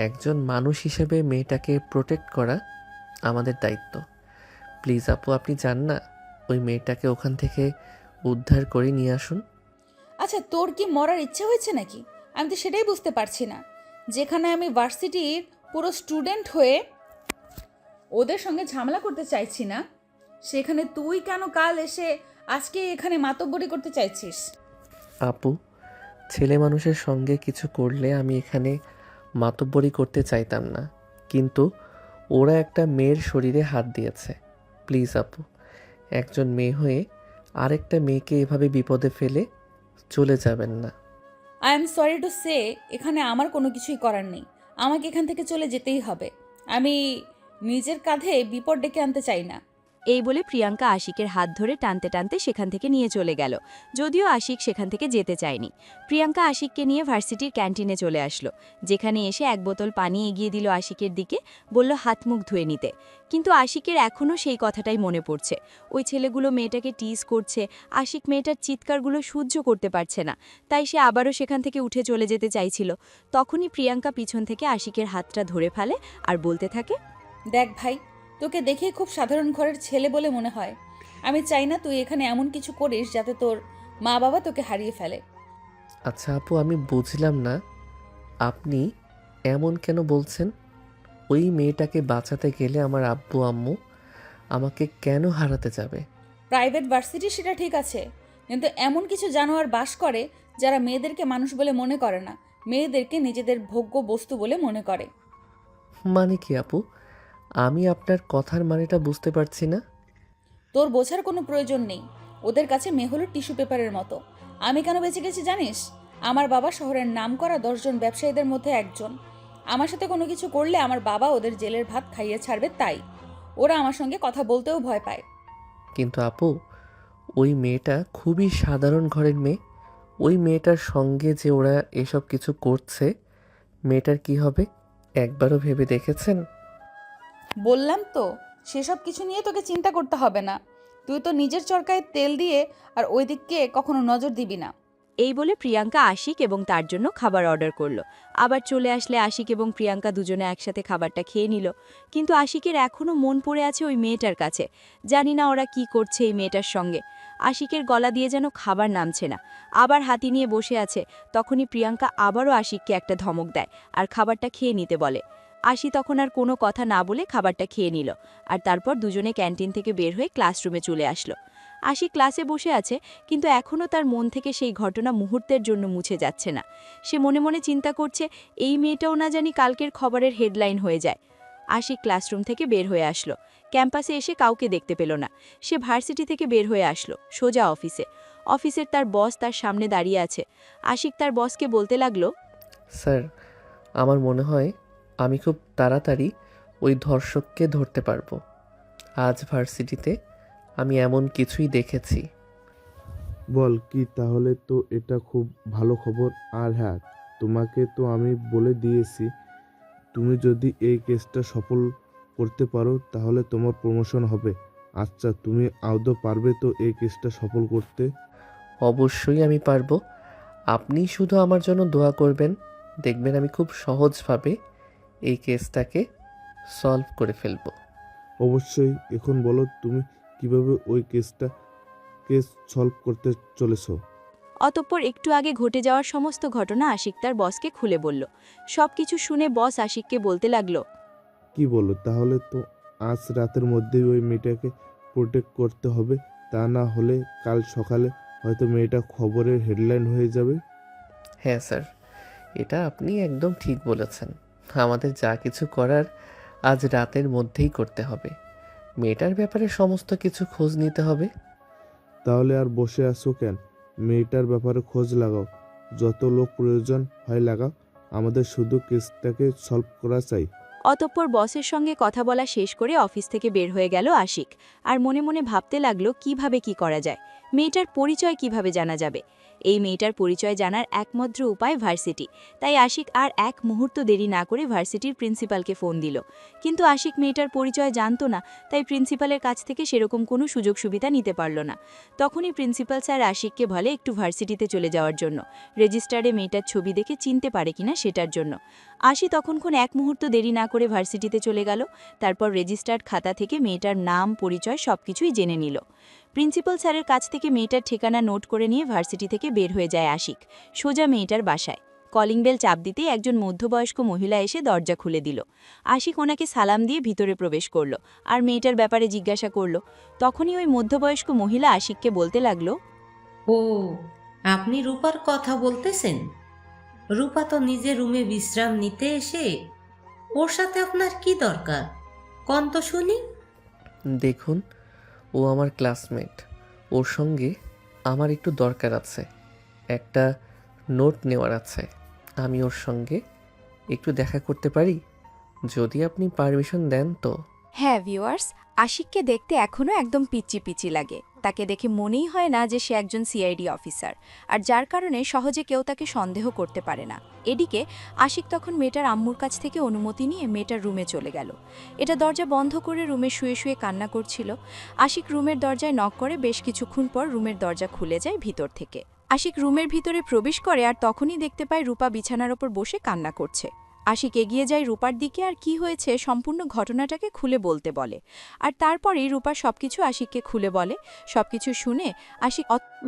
একজন মানুষ হিসেবে মেয়েটাকে প্রোটেক্ট করা আমাদের দায়িত্ব। প্লিজ আপু, আপনি যান না, ওই মেয়েটাকে ওখান থেকে উদ্ধার করে নিয়ে আসুন। আচ্ছা, তোর কি মরার ইচ্ছে হয়েছে নাকি? আমি তো সেটাই বুঝতে পারছি না। যেখানে আমি ভার্সিটির পুরো স্টুডেন্ট হয়ে ওদের সঙ্গে ঝামেলা করতে চাইছি না, সেখানে তুই কেন কাল এসে আজকে এখানে মাতব্বরি করতে চাইছিস? আপু, ছেলে মানুষের সঙ্গে কিছু করলে আমি এখানে মাতব্বরি করতে চাইতাম না, কিন্তু ওরা একটা মেয়ের শরীরে হাত দিয়েছে। প্লিজ আপু, একজন মেয়ে হয়ে আরেকটা মেয়েকে এভাবে বিপদে ফেলে চলে যাবেন না। I am sorry to say, এখানে আমার কোনো কিছুই করার নেই। আমাকে এখান থেকে চলে যেতেই হবে। আমি নিজের কাঁধে বিপদ ডেকে আনতে চাই না। এই বলে প্রিয়াঙ্কা আশিকের হাত ধরে টানতে টানতে সেখান থেকে নিয়ে চলে গেল, যদিও আশিক সেখান থেকে যেতে চায়নি। প্রিয়াঙ্কা আশিককে নিয়ে ভার্সিটির ক্যান্টিনে চলে আসলো, যেখানে এসে এক বোতল পানি এগিয়ে দিল আশিকের দিকে, বলল হাত মুখ ধুয়ে নিতে। কিন্তু আশিকের এখনও সেই কথাটাই মনে পড়ছে। ওই ছেলেগুলো মেয়েটাকে টিজ করছে, আশিক মেয়েটার চিৎকারগুলো সহ্য করতে পারছে না, তাই সে আবারও সেখান থেকে উঠে চলে যেতে চাইছিল। তখনই প্রিয়াঙ্কা পিছন থেকে আশিকের হাতটা ধরে ফেলে আর বলতে থাকে, দেখ ভাই, তোকে দেখে খুব সাধারণ ঘরের ছেলে বলে মনে হয়। আমি চাই না তুই এখানে এমন কিছু করিস যাতে তোর মা বাবা তোকে হারিয়ে ফেলে। আচ্ছা আপু, আমি বুঝলাম না, আপনি এমন কেন বলছেন? ওই মেয়েটাকে বাঁচাতে গেলে আমার আব্বু আম্মু আমাকে কেন হারাতে যাবে? প্রাইভেট ভার্সিটি সেটা ঠিক আছে, কিন্তু এমন কিছু জানোয়ার বাস করে যারা মেয়েদেরকে মানুষ বলে মনে করে না, মেয়েদেরকে নিজেদের ভোগ্য বস্তু বলে মনে করে। মানে কি আপু? আমি আপনার কথার মানেটা বুঝতে পারছি না। তোর বোঝার কোনো প্রয়োজন নেই। ওদের কাছে মেয়ে হলো টিস্যু পেপারের মতো। আমি কেন বেঁচে গেছি জানিস? আমার বাবা শহরের নামকরা 10 জন ব্যবসায়ীদের মধ্যে একজন। আমার সাথে কোনো কিছু করলে আমার বাবা ওদের জেলের ভাত খাইয়ে ছাড়বে, তাই ওরা আমার সঙ্গে কথা বলতেও ভয় পায়। কিন্তু আপু, ওই মেয়েটা খুবই সাধারণ ঘরের মেয়ে। ওই মেয়েটার সঙ্গে যে ওরা এসব কিছু করছে, মেয়েটার কি হবে একবারও ভেবে দেখেছেন? বললাম তো, সেসব কিছু নিয়ে তোকে চিন্তা করতে হবে না। তুই তো নিজের চরকায় তেল দিয়ে আর ওই দিককে কখনো নজর দিবি না। এই বলে প্রিয়াঙ্কা আশিক এবং তার জন্য খাবার অর্ডার করলো। আবার চলে আসলে আশিক এবং প্রিয়াঙ্কা দুজনে একসাথে খাবারটা খেয়ে নিল। কিন্তু আশিকের এখনও মন পড়ে আছে ওই মেয়েটার কাছে। জানি না ওরা কি করছে এই মেয়েটার সঙ্গে। আশিকের গলা দিয়ে যেন খাবার নামছে না, আবার হাতি নিয়ে বসে আছে। তখনই প্রিয়াঙ্কা আবারও আশিককে একটা ধমক দেয় আর খাবারটা খেয়ে নিতে বলে। আশি তখন আর কোনো কথা না বলে খাবারটা খেয়ে নিল, আর তারপর দুজনে ক্যান্টিন থেকে বের হয়ে ক্লাসরুমে চলে আসলো। আশি ক্লাসে বসে আছে, কিন্তু এখনও তার মন থেকে সেই ঘটনা মুহূর্তের জন্য মুছে যাচ্ছে না। সে মনে মনে চিন্তা করছে, এই মেয়েটাও না জানি কালকের খবরের হেডলাইন হয়ে যায়। আশি ক্লাসরুম থেকে বের হয়ে আসলো। ক্যাম্পাসে এসে কাউকে দেখতে পেল না। সে ভার্সিটি থেকে বের হয়ে আসলো সোজা অফিসে। অফিসের তার বস তার সামনে দাঁড়িয়ে আছে। আশিক তার বসকে বলতে লাগলো, স্যার, আমার মনে হয় আমি খুব তাড়াতাড়ি ওই ধর্ষককে ধরতে পারবো। আজ ভার্সিটিতে আমি এমন কিছুই দেখেছি। বল কি? তাহলে তো এটা খুব ভালো খবর। আর হ্যাঁ, তোমাকে তো আমি বলে দিয়েছি, তুমি যদি এই কেসটা সফল করতে পারো তাহলে তোমার প্রমোশন হবে। আচ্ছা, তুমি আদৌ পারবে তো এই কেসটা সফল করতে? অবশ্যই আমি পারবো। আপনি শুধু আমার জন্য দোয়া করবেন, দেখবেন আমি খুব সহজভাবে এই কেসটাকে সলভ করে ফেলবো। অবশ্যই। এখন বলো, তুমি কিভাবে ওই কেস সলভ করতে চলেছো? অতঃপর একটু আগে ঘটে যাওয়ার সমস্ত ঘটনা আশিক তার বসকে খুলে বলল। সবকিছু শুনে বস আশিককে বলতে লাগলো, কি বলো? তাহলে তো আজ রাতের মধ্যেই ওই মেয়েটাকে প্রোটেক্ট করতে হবে, তা না হলে কাল সকালে হয়তো মেয়েটা খবরের হেডলাইন হয়ে যাবে। হ্যাঁ স্যার, এটা আপনি একদম ঠিক বলেছেন। আমাদের যা কিছু করার আজ রাতের মধ্যেই করতে হবে। মেয়েটার ব্যাপারে সমস্ত কিছু খোঁজ নিতে হবে। তাহলে আর বসে আছো কেন? মেয়েটার ব্যাপারে খোঁজ লাগাও, যত লোক প্রয়োজন হয় লাগাও। আমাদের শুধু কেসটাকে সলভ করা চাই। অতঃপর বসের সঙ্গে কথা বলা শেষ করে অফিস থেকে বের হয়ে গেল আশিক। আর মনে মনে ভাবতে লাগলো কিভাবে কি করা যায়, মেয়েটার পরিচয় কিভাবে জানা যাবে। এই মেয়েটার পরিচয় জানার একমাত্র উপায় ভার্সিটি। তাই আশিক আর এক মুহূর্ত দেরি না করে ভার্সিটির প্রিন্সিপালকে ফোন দিল। কিন্তু আশিক মেয়েটার পরিচয় জানতো না, তাই প্রিন্সিপালের কাছ থেকে সেরকম কোনো সুযোগ সুবিধা নিতে পারল না। তখনই প্রিন্সিপাল স্যার আশিককে বলে একটু ভার্সিটিতে চলে যাওয়ার জন্য, রেজিস্টারে মেয়েটার ছবি দেখে চিনতে পারে কিনা সেটার জন্য। আশি তখনক্ষণ এক মুহূর্ত দেরি না করে ভার্সিটিতে চলে গেল। তারপর রেজিস্টার্ড খাতা থেকে মেয়েটার নাম, পরিচয় সবকিছুই জেনে নিল। প্রিন্সিপাল স্যারের কাছ থেকে মেয়েটার ঠিকানা নোট করে নিয়ে ভার্সিটি থেকে বের হয়ে যায় আশিক সোজা মেয়েটার বাসায়। কলিং বেল চাপ দিতেই একজন মধ্যবয়স্ক মহিলা এসে দরজা খুলে দিল। আশিক ওনাকে সালাম দিয়ে ভিতরে প্রবেশ করল আর মেয়েটার ব্যাপারে জিজ্ঞাসা করল। তখনই ওই মধ্যবয়স্ক মহিলা আশিককে বলতে লাগলো, ও, আপনি রূপার কথা বলতেছেন? রূপা তো নিজের রুমে বিশ্রাম নিতে এসে, ওর সাথে আপনার কি দরকার? কোন তো শুনি। দেখুন, ও আমার ক্লাসমেট। ওর সঙ্গে আমার একটু দরকার আছে, একটা নোট নেওয়ার আছে। আমি ওর সঙ্গে একটু দেখা করতে পারি? যদি আপনি পারমিশন দেন তো। হ্যাঁ ভিউয়ার্স, আশিককে দেখতে এখনও একদম পিচ্চি পিচ্চি লাগে। তাকে দেখে মনেই হয় না যে সে একজন সিআইডি অফিসার, আর যার কারণে সহজে কেউ তাকে সন্দেহ করতে পারে না। এদিকে আশিক তখন মেয়েটার আম্মুর কাছ থেকে অনুমতি নিয়ে মেয়েটার রুমে চলে গেল। এটা দরজা বন্ধ করে রুমে শুয়ে শুয়ে কান্না করছিল। আশিক রুমের দরজায় নক করে বেশ কিছুক্ষণ পর রুমের দরজা খুলে যায় ভিতর থেকে। আশিক রুমের ভিতরে প্রবেশ করে আর তখনই দেখতে পায় রূপা বিছানার ওপর বসে কান্না করছে। আশিক এগিয়ে যায় রূপার দিকে আর কি হয়েছে সম্পূর্ণ ঘটনাটাকে খুলে বলতে বলে। আর তারপরেই রূপা সবকিছু আশিককে খুলে বলে। সবকিছু শুনে আশিক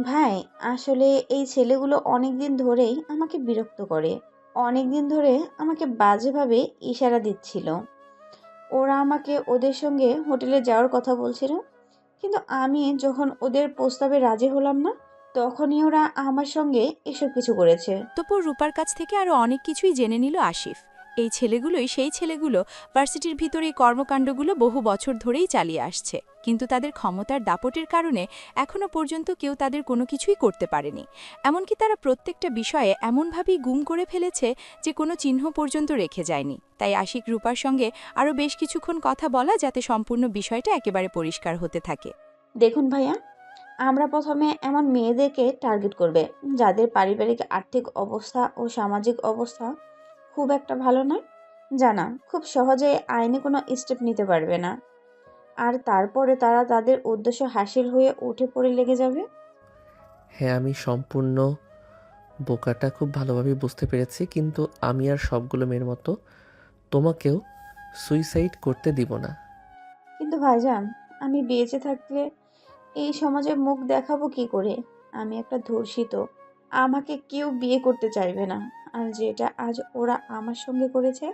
ভাই, আসলে এই ছেলেগুলো অনেক দিন ধরেই আমাকে বিরক্ত করে। অনেক দিন ধরে আমাকে বাজেভাবে ইশারা দিচ্ছিল। ওরা আমাকে ওদের সঙ্গে হোটেলে যাওয়ার কথা বলছিল, কিন্তু আমি যখন ওদের প্রস্তাবে রাজি হলাম না, তখনই ওরা আমার সঙ্গে এসব কিছু করেছে। অতঃপর রূপার কাছ থেকে আরও অনেক কিছুই জেনে নিল আসিফ। এই ছেলেগুলোই সেই ছেলেগুলো ভার্সিটির ভিতরে এই কর্মকাণ্ডগুলো বহু বছর ধরেই চালিয়ে আসছে, কিন্তু তাদের ক্ষমতার দাপটের কারণে এখনও পর্যন্ত কেউ তাদের কোনো কিছুই করতে পারেনি। এমনকি তারা প্রত্যেকটা বিষয়ে এমনভাবেই গুম করে ফেলেছে যে কোনো চিহ্ন পর্যন্ত রেখে যায়নি। তাই আশিক রূপার সঙ্গে আরও বেশ কিছুক্ষণ কথা বলা যাতে সম্পূর্ণ বিষয়টা একেবারে পরিষ্কার হতে থাকে। দেখুন ভাইয়া, আমরা প্রথমে এমন মেয়েদেরকে টার্গেট করবে যাদের পারিবারিক আর্থিক অবস্থা ও সামাজিক অবস্থা খুব একটা ভালো নয়, জানা খুব সহজে আইনে কোনো স্টেপ নিতে পারবে না, আর তারপরে তারা তাদের উদ্দেশ্য হাসিল হয়ে উঠে পড়ে লেগে যাবে। হ্যাঁ, আমি সম্পূর্ণ বোকাটা খুব ভালোভাবে বুঝতে পেরেছি, কিন্তু আমি আর সবগুলো মেয়ের মতো তোমাকেও সুইসাইড করতে দিব না। কিন্তু ভাইজান, আমি বেঁচে থাকলে এই সমাজে মুখ দেখাবো কি করে? আমি একটা ধর্ষিত, আমাকে কেউ বিয়ে করতে চাইবে না। আর যেটা আজ ওরা আমার সঙ্গে করেছে,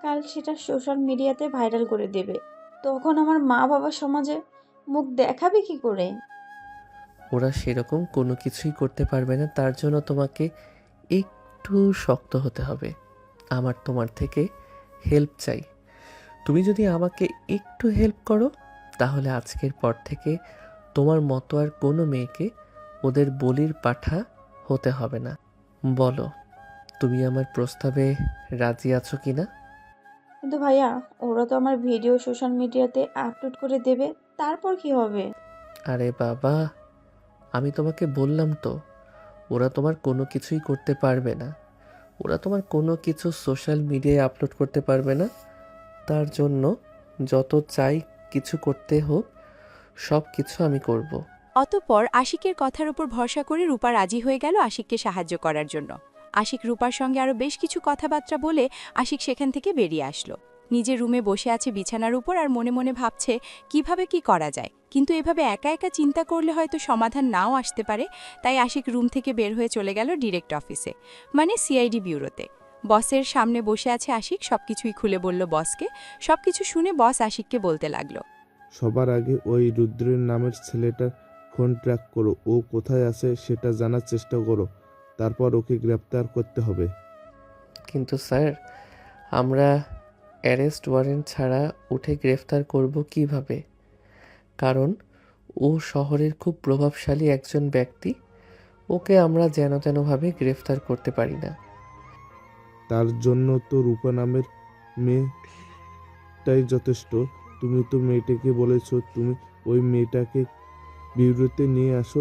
কাল সেটা সোশ্যাল মিডিয়াতে ভাইরাল করে দেবে। তখন আমার মা বাবা সমাজে মুখ দেখাবে কি করে? ওরা সেরকম কোনো কিছুই করতে পারবে না, তার জন্য তোমাকে একটু শক্ত হতে হবে। আমার তোমার থেকে হেল্প চাই। তুমি যদি আমাকে একটু হেল্প করো, তাহলে আজকের পর থেকে তোমার মতো আর কোনো মেয়েকে ওদের বলির পাঠা হতে হবে না। বলো, তুমি আমার প্রস্তাবে রাজি আছো কি না? কিন্তু ভাইয়া, ওরা তো আমার ভিডিও সোশ্যাল মিডিয়াতে আপলোড করে দেবে, তারপর কি হবে? আরে বাবা, আমি তোমাকে বললাম তো, ওরা তোমার কোনো কিছুই করতে পারবে না। ওরা তোমার কোনো কিছু সোশ্যাল মিডিয়ায় আপলোড করতে পারবে না। তার জন্য যত চাই কিছু করতে হোক, সব কিছু আমি করব। অতঃপর আশিকের কথার উপর ভরসা করে রূপা রাজি হয়ে গেল আশিককে সাহায্য করার জন্য। আশিক রূপার সঙ্গে আরও বেশ কিছু কথাবার্তা বলে আশিক সেখান থেকে বেরিয়ে আসলো। নিজের রুমে বসে আছে বিছানার উপর আর মনে মনে ভাবছে কিভাবে কি করা যায়, কিন্তু এভাবে একা একা চিন্তা করলে হয়তো সমাধান নাও আসতে পারে। তাই আশিক রুম থেকে বের হয়ে চলে গেল ডিরেক্ট অফিসে, মানে সিআইডি ব্যুরোতে। বসের সামনে বসে আছে আশিক সবকিছুই খুলে বলল বসকে। সবকিছু শুনে বস আশিককে বলতে লাগলো, সবার আগে ওই রুদ্রের নামের ছেলেটার ফোন ট্র্যাক করো, ও কোথায় আছে সেটা জানার চেষ্টা করো, তারপর ওকে গ্রেপ্তার করতে হবে। কিন্তু স্যার, আমরা অ্যারেস্ট ওয়ারেন্ট ছাড়া উঠে গ্রেফতার করব কিভাবে? কারণ ও শহরের খুব প্রভাবশালী একজন ব্যক্তি। ওকে আমরা যেন তেনভাবে গ্রেফতার করতে পারি না। তার জন্য তো রূপা নামের মেয়েটাই যথেষ্ট। তুমি তো মেয়েটাকে বলেছো তুমি ওই মেয়েটাকে বিউরোতে নিয়ে আসো,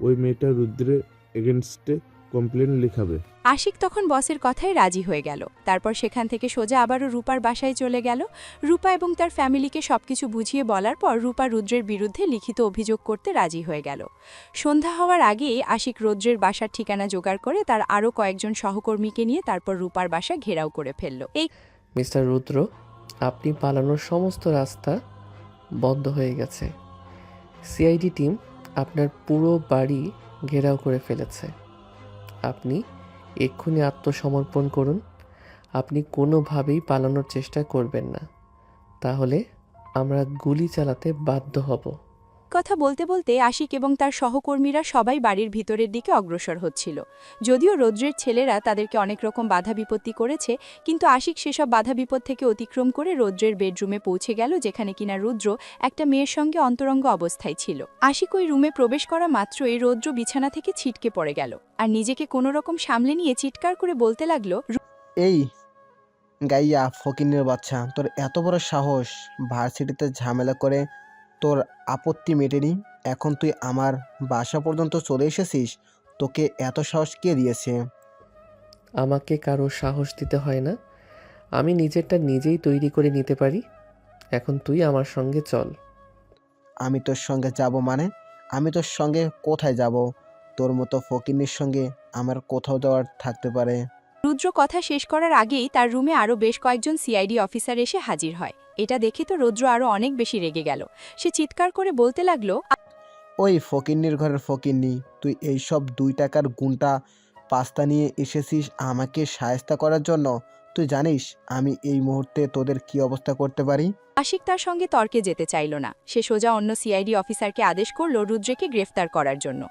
ওই মেয়েটা রুদ্রের এগেনস্টে কমপ্লেন লেখাবে। আশিক তখন বসের কথায় রাজি হয়ে গেল। তারপর সেখান থেকে সোজা আবারও রূপার বাসায় চলে গেল। রূপা এবং তার ফ্যামিলিকে সবকিছু বুঝিয়ে বলার পর রূপা রুদ্রের বিরুদ্ধে লিখিত অভিযোগ করতে রাজি হয়ে গেল। সন্ধ্যা হওয়ার আগেই আশিক রুদ্রের বাসার ঠিকানা জোগাড় করে তার আরও কয়েকজন সহকর্মীকে নিয়ে তারপর রূপার বাসা ঘেরাও করে ফেলল। এই মিস্টার রুদ্র, আপনি পালানোর সমস্ত রাস্তা বন্ধ হয়ে গেছে। সিআইডি টিম আপনার পুরো বাড়ি ঘেরাও করে ফেলেছে। আপনি এক্ষুনি আত্মসমর্পণ করুন। আপনি কোনোভাবেই পালানোর চেষ্টা করবেন না, তাহলে আমরা গুলি চালাতে বাধ্য হব। কথা বলতে বলতে আশিক এবং তার সহকর্মীরা সবাই বাড়ির ভিতরের দিকে অগ্রসর হচ্ছিল। যদিও রৌদ্রের ছেলেরা তাদেরকে অনেক রকম বাধা বিপত্তি করেছে, কিন্তু আশিক সেসব বাধা বিপদ থেকে অতিক্রম করে রৌদ্রের বেডরুমে পৌঁছে গেল, যেখানে কিনা রুদ্র একটা মেয়ের সঙ্গে অন্তরঙ্গ অবস্থায় ছিল। আশিক ওই রুমে প্রবেশ করা মাত্রই রৌদ্র বিছানা থেকে ছিটকে পড়ে গেল আর নিজেকে কোনো রকম সামলে নিয়ে চিৎকার করে বলতে লাগলো, এই গাইয়া ফকিনের বাচ্চা, তোর এত বড় সাহস! ভার্সিটিতে ঝামেলা করে তোর আপত্তি মেটেনি, এখন তুই আমার বাসা পর্যন্ত চলে এসেছিস। তোকে এত সাহস কে দিয়েছে? আমাকে কারো সাহস দিতে হয় না, আমি নিজেরটা নিজেই তৈরি করে নিতে পারি। এখন তুই আমার সঙ্গে চল। আমি তোর সঙ্গে যাব মানে? আমি তোর সঙ্গে কোথায় যাব? তোর মতো ফকিনের সঙ্গে আমার কোথাও যাওয়ার থাকতে পারে? রুদ্র কথা শেষ করার আগেই তার রুমে আরও বেশ কয়েকজন সিআইডি অফিসার এসে হাজির হয়। এটা দেখে তো রুদ্র আরও অনেক বেশি রেগে গেল। সে চিৎকার করে বলতে লাগলো, ওই ফকিন্নির ঘরের ফকিন্নি, তুই এইসব 2 টাকার গুন্টা পাস্তা নিয়ে এসেছিস আমাকে শায়েস্তা করার জন্য? তুই জানিস আমি এই মুহূর্তে তোদের কি অবস্থা করতে পারি? আশিক তার সঙ্গে তর্কে যেতে চাইল না। সে সোজা অন্য সিআইডি অফিসারকে আদেশ করল রুদ্রকে গ্রেফতার করার জন্য।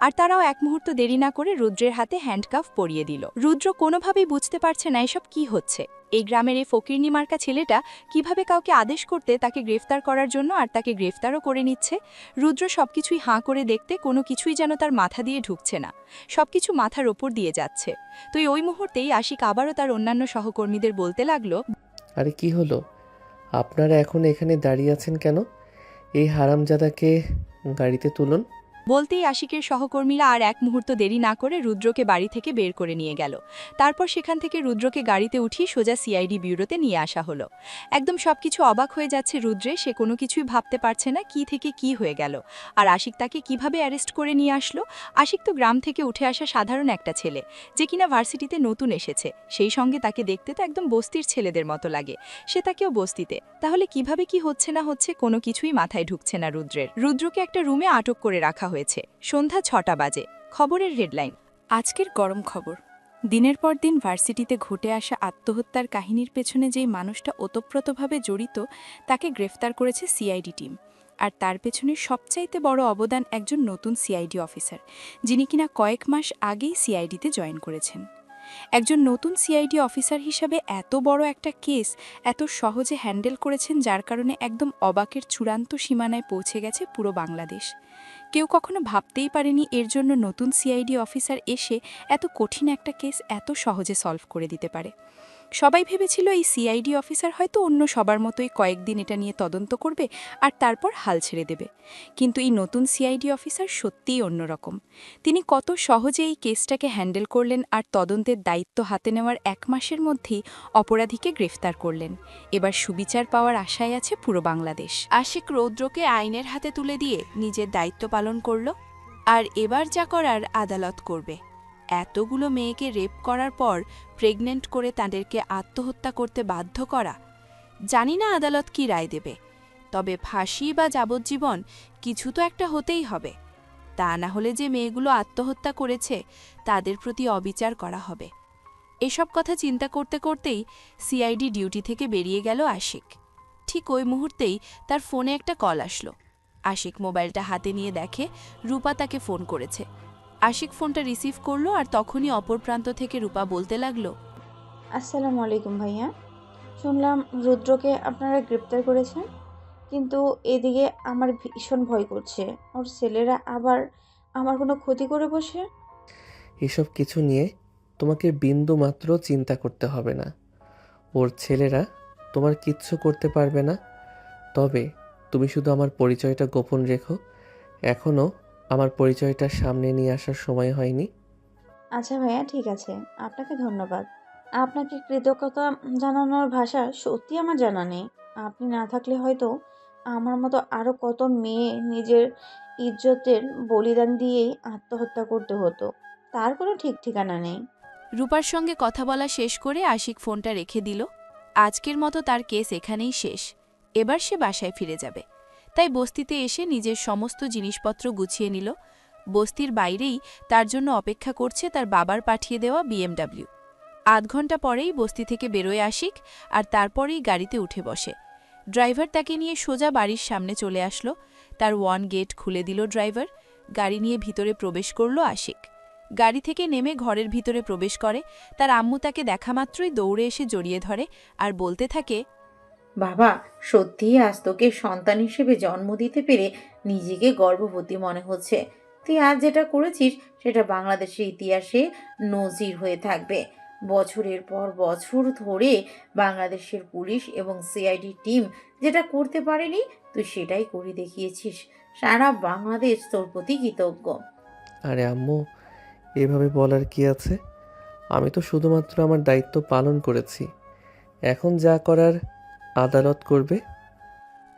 আর তারাও এক মুহূর্ত দেরি না করে রুদ্রের হাতে হ্যান্ডকাফ পরিয়ে দিল। রুদ্র কোনোভাবেই বুঝতে পারছে না এসব কি হচ্ছে। এই গ্রামের এই ফকিরনি মার্কা ছেলেটা কিভাবে কাউকে আদেশ করতে তাকে গ্রেফতার করার জন্য আর তাকে গ্রেফতারও করে নিচ্ছে। রুদ্র সবকিছুই হাঁ করে দেখতে কোনো কিছুই যেন তার মাথা দিয়ে ঢুকছে না। সবকিছু মাথার ওপর দিয়ে যাচ্ছে। তো ওই মুহূর্তেই আশিক আবারও তার অন্যান্য সহকর্মীদের বলতে লাগলো, আরে কি হলো, আপনারা এখন এখানে দাঁড়িয়ে আছেন কেন? এই হারামজাদাকে গাড়িতে তুলুন। বলতেই আশিকের সহকর্মীরা আর এক মুহূর্ত দেরি না করে রুদ্রকে বাড়ি থেকে বের করে নিয়ে গেল। তারপর সেখান থেকে রুদ্রকে গাড়িতে উঠিয়ে সোজা সিআইডি ব্যুরোতে নিয়ে আসা হলো। একদম সবকিছু অবাক হয়ে যাচ্ছে রুদ্রে। সে কোনো কিছুই ভাবতে পারছে না কি থেকে কি হয়ে গেল। আর আশিক তাকে কিভাবে অ্যারেস্ট করে নিয়ে আসলো। আশিক তো গ্রাম থেকে উঠে আসা সাধারণ একটা ছেলে, যে কিনা ভার্সিটিতে নতুন এসেছে। সেই সঙ্গে তাকে দেখতে তো একদম বস্তির ছেলেদের মতো লাগে। সে তাকেও বস্তিতে, তাহলে কিভাবে কি হচ্ছে না হচ্ছে কোনো কিছুই মাথায় ঢুকছে না রুদ্রের। রুদ্রকে একটা রুমে আটক করে রাখা হয়েছে। সন্ধ্যা 6টা বাজে। খবরের হেডলাইন। আজকের গরম খবর। দিনের পর দিন ভার্সিটিতে ঘটে আসা আত্মহত্যার কাহিনীর পেছনে যেই মানুষটা ওতপ্রোতভাবে জড়িত তাকে গ্রেফতার করেছে সিআইডি টিম। আর তার পেছনে সবচাইতে বড় অবদান একজন নতুন সিআইডি অফিসার, যিনি কিনা কয়েক মাস আগেই সিআইডিতে জয়েন করেছেন। একজন নতুন সিআইডি অফিসার হিসাবে এত বড় একটা কেস এত সহজে হ্যান্ডেল করেছেন, যার কারণে একদম অবাকের চূড়ান্ত সীমানায় পৌঁছে গেছে পুরো বাংলাদেশ। কেউ কখনো ভাবতেই পারেনি এর জন্য নতুন সিআইডি অফিসার এসে এত কঠিন একটা কেস এত সহজে সলভ করে দিতে পারে। সবাই ভেবেছিল এই সিআইডি অফিসার হয়তো অন্য সবার মতোই কয়েকদিন এটা নিয়ে তদন্ত করবে আর তারপর হাল ছেড়ে দেবে। কিন্তু এই নতুন সিআইডি অফিসার সত্যিই অন্যরকম। তিনি কত সহজে এই কেসটাকে হ্যান্ডেল করলেন আর তদন্তের দায়িত্ব হাতে নেওয়ার 1 মাসের মধ্যেই অপরাধীকে গ্রেফতার করলেন। এবার সুবিচার পাওয়ার আশায় আছে পুরো বাংলাদেশ। আশিক রৌদ্রকে আইনের হাতে তুলে দিয়ে নিজের দায়িত্ব পালন করল। আর এবার যা করার আদালত করবে। এতগুলো মেয়েকে রেপ করার পর প্রেগনেন্ট করে তাদেরকে আত্মহত্যা করতে বাধ্য করা। জানি না আদালত কি রায় দেবে, তবে ফাঁসি বা যাবজ্জীবন কিছু তো একটা হতেই হবে। তা না হলে যে মেয়েগুলো আত্মহত্যা করেছে তাদের প্রতি অবিচার করা হবে। এসব কথা চিন্তা করতে করতেই সিআইডি ডিউটি থেকে বেরিয়ে গেল আশিক। ঠিক ওই মুহূর্তেই তার ফোনে একটা কল আসলো। আশিক মোবাইলটা হাতে নিয়ে দেখে রূপা তাকে ফোন করেছে। আশিক ফোনটা রিসিভ করলো আর তখনই অপর প্রান্ত থেকে রূপা বলতে লাগলো, আসসালামু আলাইকুম ভাইয়া। শুনলাম রুদ্রকে আপনারা গ্রেপ্তার করেছেন, কিন্তু এদিকে আমার ভীষণ ভয় করছে ওর ছেলেরা আবার আমার কোনো ক্ষতি করে বসে। এসব কিছু নিয়ে তোমাকে বিন্দু মাত্র চিন্তা করতে হবে না। ওর ছেলেরা তোমার কিচ্ছু করতে পারবে না। তবে তুমি শুধু আমার পরিচয়টা গোপন রেখো। এখনও আমার পরিচয়টা সামনে নিয়ে আসার সময় হয়নি। আচ্ছা ভাইয়া, ঠিক আছে, আপনাকে ধন্যবাদ। আপনাকে কৃতজ্ঞতা জানানোর ভাষা সত্যি আমার জানা নেই। আপনি না থাকলে হয়তো আমার মতো আরও কত মেয়ে নিজের ইজ্জতের বলিদান দিয়েই আত্মহত্যা করতে হতো। তার কোনো ঠিক ঠিকানা নেই। রূপার সঙ্গে কথা বলা শেষ করে আশিক ফোনটা রেখে দিল। আজকের মতো তার কেস এখানেই শেষ। এবার সে বাসায় ফিরে যাবে। তাই বস্তিতে এসে নিজের সমস্ত জিনিসপত্র গুছিয়ে নিল। বস্তির বাইরেই তার জন্য অপেক্ষা করছে তার বাবার পাঠিয়ে দেওয়া বিএমডাব্লিউ। 8 ঘন্টা পরেই বস্তি থেকে বেরোয় আশিক আর তারপরেই গাড়িতে উঠে বসে। ড্রাইভার তাকে নিয়ে সোজা বাড়ির সামনে চলে আসলো। তার 1 গেট খুলে দিল ড্রাইভার। গাড়ি নিয়ে ভিতরে প্রবেশ করল আশিক। গাড়ি থেকে নেমে ঘরের ভিতরে প্রবেশ করে। তার আম্মু তাকে দেখা মাত্রই দৌড়ে এসে জড়িয়ে ধরে আর বলতে থাকে, বাবা, সত্যিই আজ তোকে সন্তান হিসেবে জন্ম দিতে পেরে নিজেকে গর্ভবতী মনে হচ্ছে। তুই আজ যেটা করেছিস সেটা বাংলাদেশের ইতিহাসে নজির হয়ে থাকবে। বছরের পর বছর ধরে বাংলাদেশের পুলিশ এবং সিআইডি টিম যেটা করতে পারেনি তুই সেটাই করে দেখিয়েছিস। সারা বাংলাদেশ তোর প্রতি কৃতজ্ঞ। আরে আম্মু, এভাবে বলার কি আছে? আমি তো শুধুমাত্র আমার দায়িত্ব পালন করেছি। এখন যা করার আদালত করবে।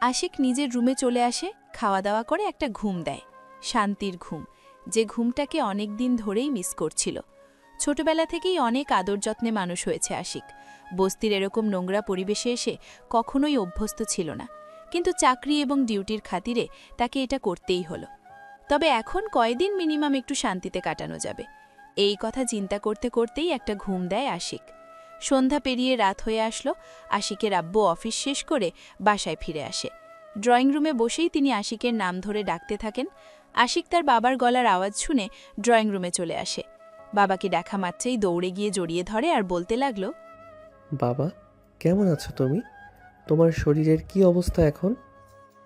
আশিক নিজের রুমে চলে আসে, খাওয়া দাওয়া করে একটা ঘুম দেয়। শান্তির ঘুম, যে ঘুমটাকে অনেক দিন ধরেই মিস করছিল। ছোটবেলা থেকেই অনেক আদর যত্নে মানুষ হয়েছে আশিক। বস্তির এরকম নোংরা পরিবেশে এসে কখনোই অভ্যস্ত ছিল না, কিন্তু চাকরি এবং ডিউটির খাতিরে তাকে এটা করতেই হলো। তবে এখন কয়দিন মিনিমাম একটু শান্তিতে কাটানো যাবে, এই কথা চিন্তা করতে করতেই একটা ঘুম দেয় আশিক। সন্ধ্যা পেরিয়ে রাত হয়ে আসলো। আশিকের আব্বু অফিস শেষ করে বাসায় ফিরে আসে। ড্রয়িং রুমে বসেই তিনি আশিকের নাম ধরে ডাকতে থাকেন। আশিক তার বাবার গলার আওয়াজ শুনে ড্রয়িং রুমে চলে আসে। বাবাকে দেখা মাত্রই দৌড়ে গিয়ে জড়িয়ে ধরে আর বলতে লাগলো, বাবা, কেমন আছো তুমি? তোমার শরীরের কি অবস্থা এখন?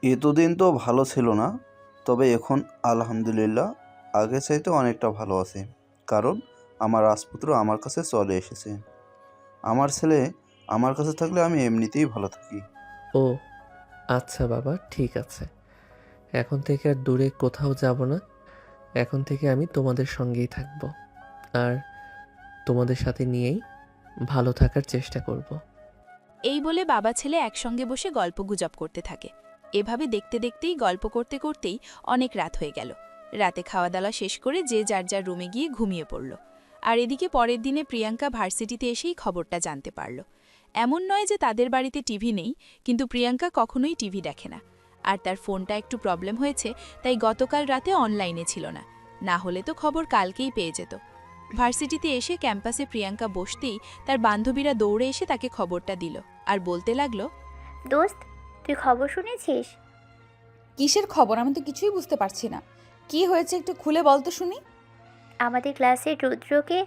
এতদিন তো ভালো ছিল না, তবে এখন আলহামদুলিল্লাহ আগে চাইতে অনেকটা ভালো আছে, কারণ আমার রাজপুত্র আমার কাছে চলে এসেছে। আমার ছেলে আমার কাছে থাকলে আমি এমনিতেই ভালো থাকি। ও আচ্ছা বাবা, ঠিক আছে। এখন থেকে আর দূরে কোথাও যাব না। এখন থেকে আমি তোমাদের সঙ্গেই থাকব, আর তোমাদের সাথে নিয়েই ভালো থাকার চেষ্টা করব। এই বলে বাবা ছেলে একসঙ্গে বসে গল্পগুজব করতে থাকে। এভাবে দেখতে দেখতেই গল্প করতে করতেই অনেক রাত হয়ে গেল। রাতে খাওয়া দাওয়া শেষ করে যে যার যার রুমে গিয়ে ঘুমিয়ে পড়ল। আর এদিকে পরের দিনে প্রিয়াঙ্কা ভার্সিটিতে এসেই খবরটা জানতে পারল। এমন নয় যে তাদের বাড়িতে টিভি নেই, কিন্তু প্রিয়াঙ্কা কখনোই টিভি দেখে না। আর তার ফোনটা একটু প্রবলেম হয়েছে, তাই গতকাল রাতে অনলাইনে ছিল না, না হলে তো খবর কালকেই পেয়ে যেত। ভার্সিটিতে এসে ক্যাম্পাসে প্রিয়াঙ্কা বসতেই তার বান্ধবীরা দৌড়ে এসে তাকে খবরটা দিল আর বলতে লাগলো, দোস্ত, তুই খবর শুনেছিস? কিসের খবর? আমি তো কিছুই বুঝতে পারছি না। কি হয়েছে একটু খুলে বল তো শুনি। আমাদের ক্লাসের রুদ্রকে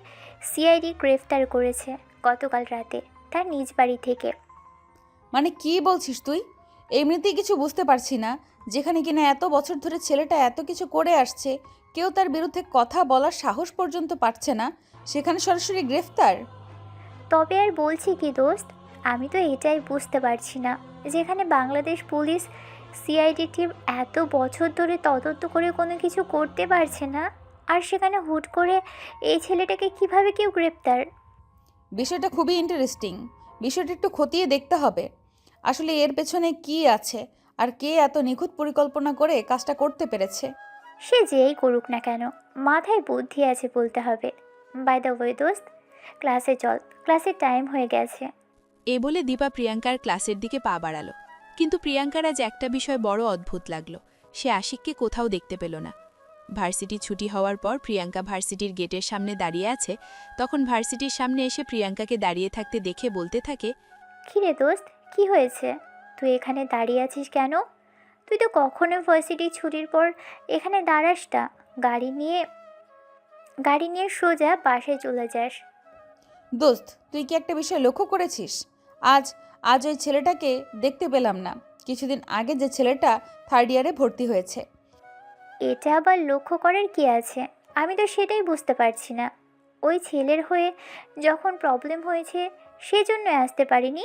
সিআইডি গ্রেফতার করেছে গতকাল রাতে তার নিজ বাড়ি থেকে। মানে কি বলছিস তুই? এমনিতেই কিছু বুঝতে পারছি না, যেখানে কিনা এত বছর ধরে ছেলেটা এত কিছু করে আসছে, কেউ তার বিরুদ্ধে কথা বলার সাহস পর্যন্ত পাচ্ছে না, সেখানে সরাসরি গ্রেফতার। তবে আর বলছি কি দোস্ত, আমি তো এটাই বুঝতে পারছি না, যেখানে বাংলাদেশ পুলিশ সিআইডি টিম এত বছর ধরে তদন্ত করে কোনো কিছু করতে পারছে না, আর সেখানে হুট করে এই ছেলেটাকে কিভাবে কেউ গ্রেপ্তার। বিষয়টা খুবই ইন্টারেস্টিং। বিষয়টা একটু খতিয়ে দেখতে হবে আসলে এর পেছনে কি আছে, আর কে এত নিখুঁত পরিকল্পনা করে কাজটা করতে পেরেছে। সে যেই করুক না কেন, মাথায় বুদ্ধি আছে বলতে হবে। বাই দ্য ওয়ে দোস্ত, ক্লাসে চল, ক্লাসের টাইম হয়ে গেছে। এ বলে দীপা প্রিয়াঙ্কার ক্লাসের দিকে পা বাড়ালো। কিন্তু প্রিয়াঙ্কার আজ একটা বিষয় বড় অদ্ভুত লাগলো, সে আশিককে কোথাও দেখতে পেল না। ভার্সিটি ছুটি হওয়ার পর প্রিয়াঙ্কা ভার্সিটির গেটের সামনে দাঁড়িয়ে আছে। তখন ভার্সিটির সামনে এসে প্রিয়াঙ্কাকে দাঁড়িয়ে থাকতে দেখে বলতে থাকে, কিরে দোস্ত, কি হয়েছে? তুই এখানে দাঁড়িয়ে আছিস কেন? তুই তো কখনো ভার্সিটি ছুটির পর এখানে দাঁড়াস না, গাড়ি নিয়ে সোজা বাসায় চলে যাস। দোস্ত, তুই কি একটা বিষয় লক্ষ্য করেছিস? আজ ওই ছেলেটাকে দেখতে পেলাম না, কিছুদিন আগে যে ছেলেটা 3rd ইয়ারে ভর্তি হয়েছে। এটা আবার লক্ষ্য করার কি আছে? আমি তো সেটাই বুঝতে পারছি না। ওই ছেলের হয়ে যখন প্রবলেম হয়েছে সেজন্য আসতে পারিনি।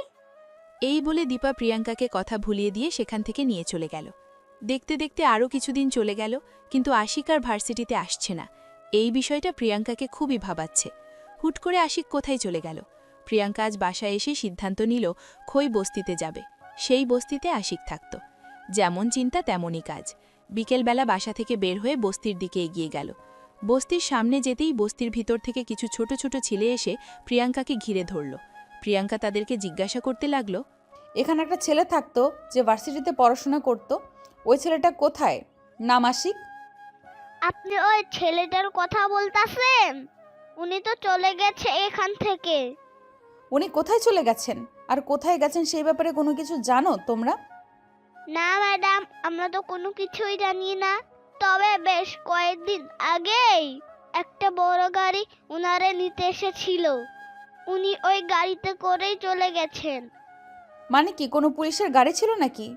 এই বলে দীপা প্রিয়াঙ্কাকে কথা ভুলিয়ে দিয়ে সেখান থেকে নিয়ে চলে গেল। দেখতে দেখতে আরও কিছুদিন চলে গেল, কিন্তু আশিক আর ভার্সিটিতে আসছে না। এই বিষয়টা প্রিয়াঙ্কাকে খুবই ভাবাচ্ছে। হুট করে আশিক কোথায় চলে গেল? প্রিয়াঙ্কা আজ বাসায় এসে সিদ্ধান্ত নিল খই বস্তিতে যাবে। সেই বস্তিতে আশিক থাকত। যেমন চিন্তা তেমনই কাজ। বিকেলবেলা বাসা থেকে বের হয়ে বস্তির দিকে এগিয়ে গেল। বস্তির সামনে যেতেই বস্তির ভিতর থেকে কিছু ছোট ছোট ছেলে এসে প্রিয়াঙ্কাকে ঘিরে ধরল। প্রিয়াঙ্কা তাদেরকে জিজ্ঞাসা করতে লাগলো, এখানে একটা ছেলে থাকতো যে ভার্সিটিতে পড়াশোনা করত, ওই ছেলেটা কোথায়? নাম আশিক। আপনি ওই ছেলেটার কথা বলতাছেন? উনি তো চলে গেছে এখান থেকে। উনি কোথায় চলে গেছেন আর কোথায় গেছেন সেই ব্যাপারে কোনো কিছু জানো তোমরা? না ম্যাডাম, আমরা তো কোনো কিছুই জানি না। তবে বেশ কয়েকদিন আগেই একটা বড় গাড়ি উনারে নিতে এসেছিল। উনি ওই গাড়িতে করেই চলে গেছেন। মানে কি কোনো পুলিশের গাড়ি ছিল নাকি?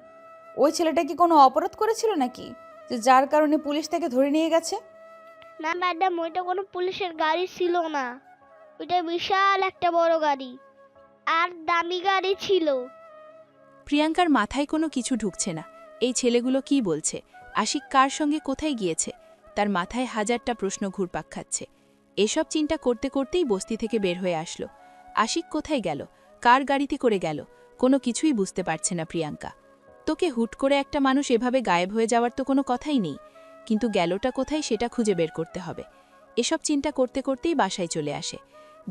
ওই ছেলেটা কি কোনো অপরাধ করেছিল নাকি, যে যার কারণে পুলিশ তাকে ধরে নিয়ে গেছে? না ম্যাডাম, ওইটা কোনো পুলিশের গাড়ি ছিল না। ওইটা বিশাল একটা বড় গাড়ি, আর দামি গাড়ি ছিল। প্রিয়াঙ্কার মাথায় কোনো কিছু ঢুকছে না। এই ছেলেগুলো কি বলছে? আশিক কার সঙ্গে কোথায় গিয়েছে? তার মাথায় হাজারটা প্রশ্ন ঘুরপাক খাচ্ছে। এসব চিন্তা করতে করতেই বস্তি থেকে বের হয়ে আসলো। আশিক কোথায় গেল? কার গাড়িতে করে গেল? কোনো কিছুই বুঝতে পারছে না প্রিয়াঙ্কা। তোকে হুট করে একটা মানুষ এভাবে গায়েব হয়ে যাওয়ার তো কোনো কথাই নেই, কিন্তু গেলটা কোথায় সেটা খুঁজে বের করতে হবে। এসব চিন্তা করতে করতেই বাসায় চলে আসে।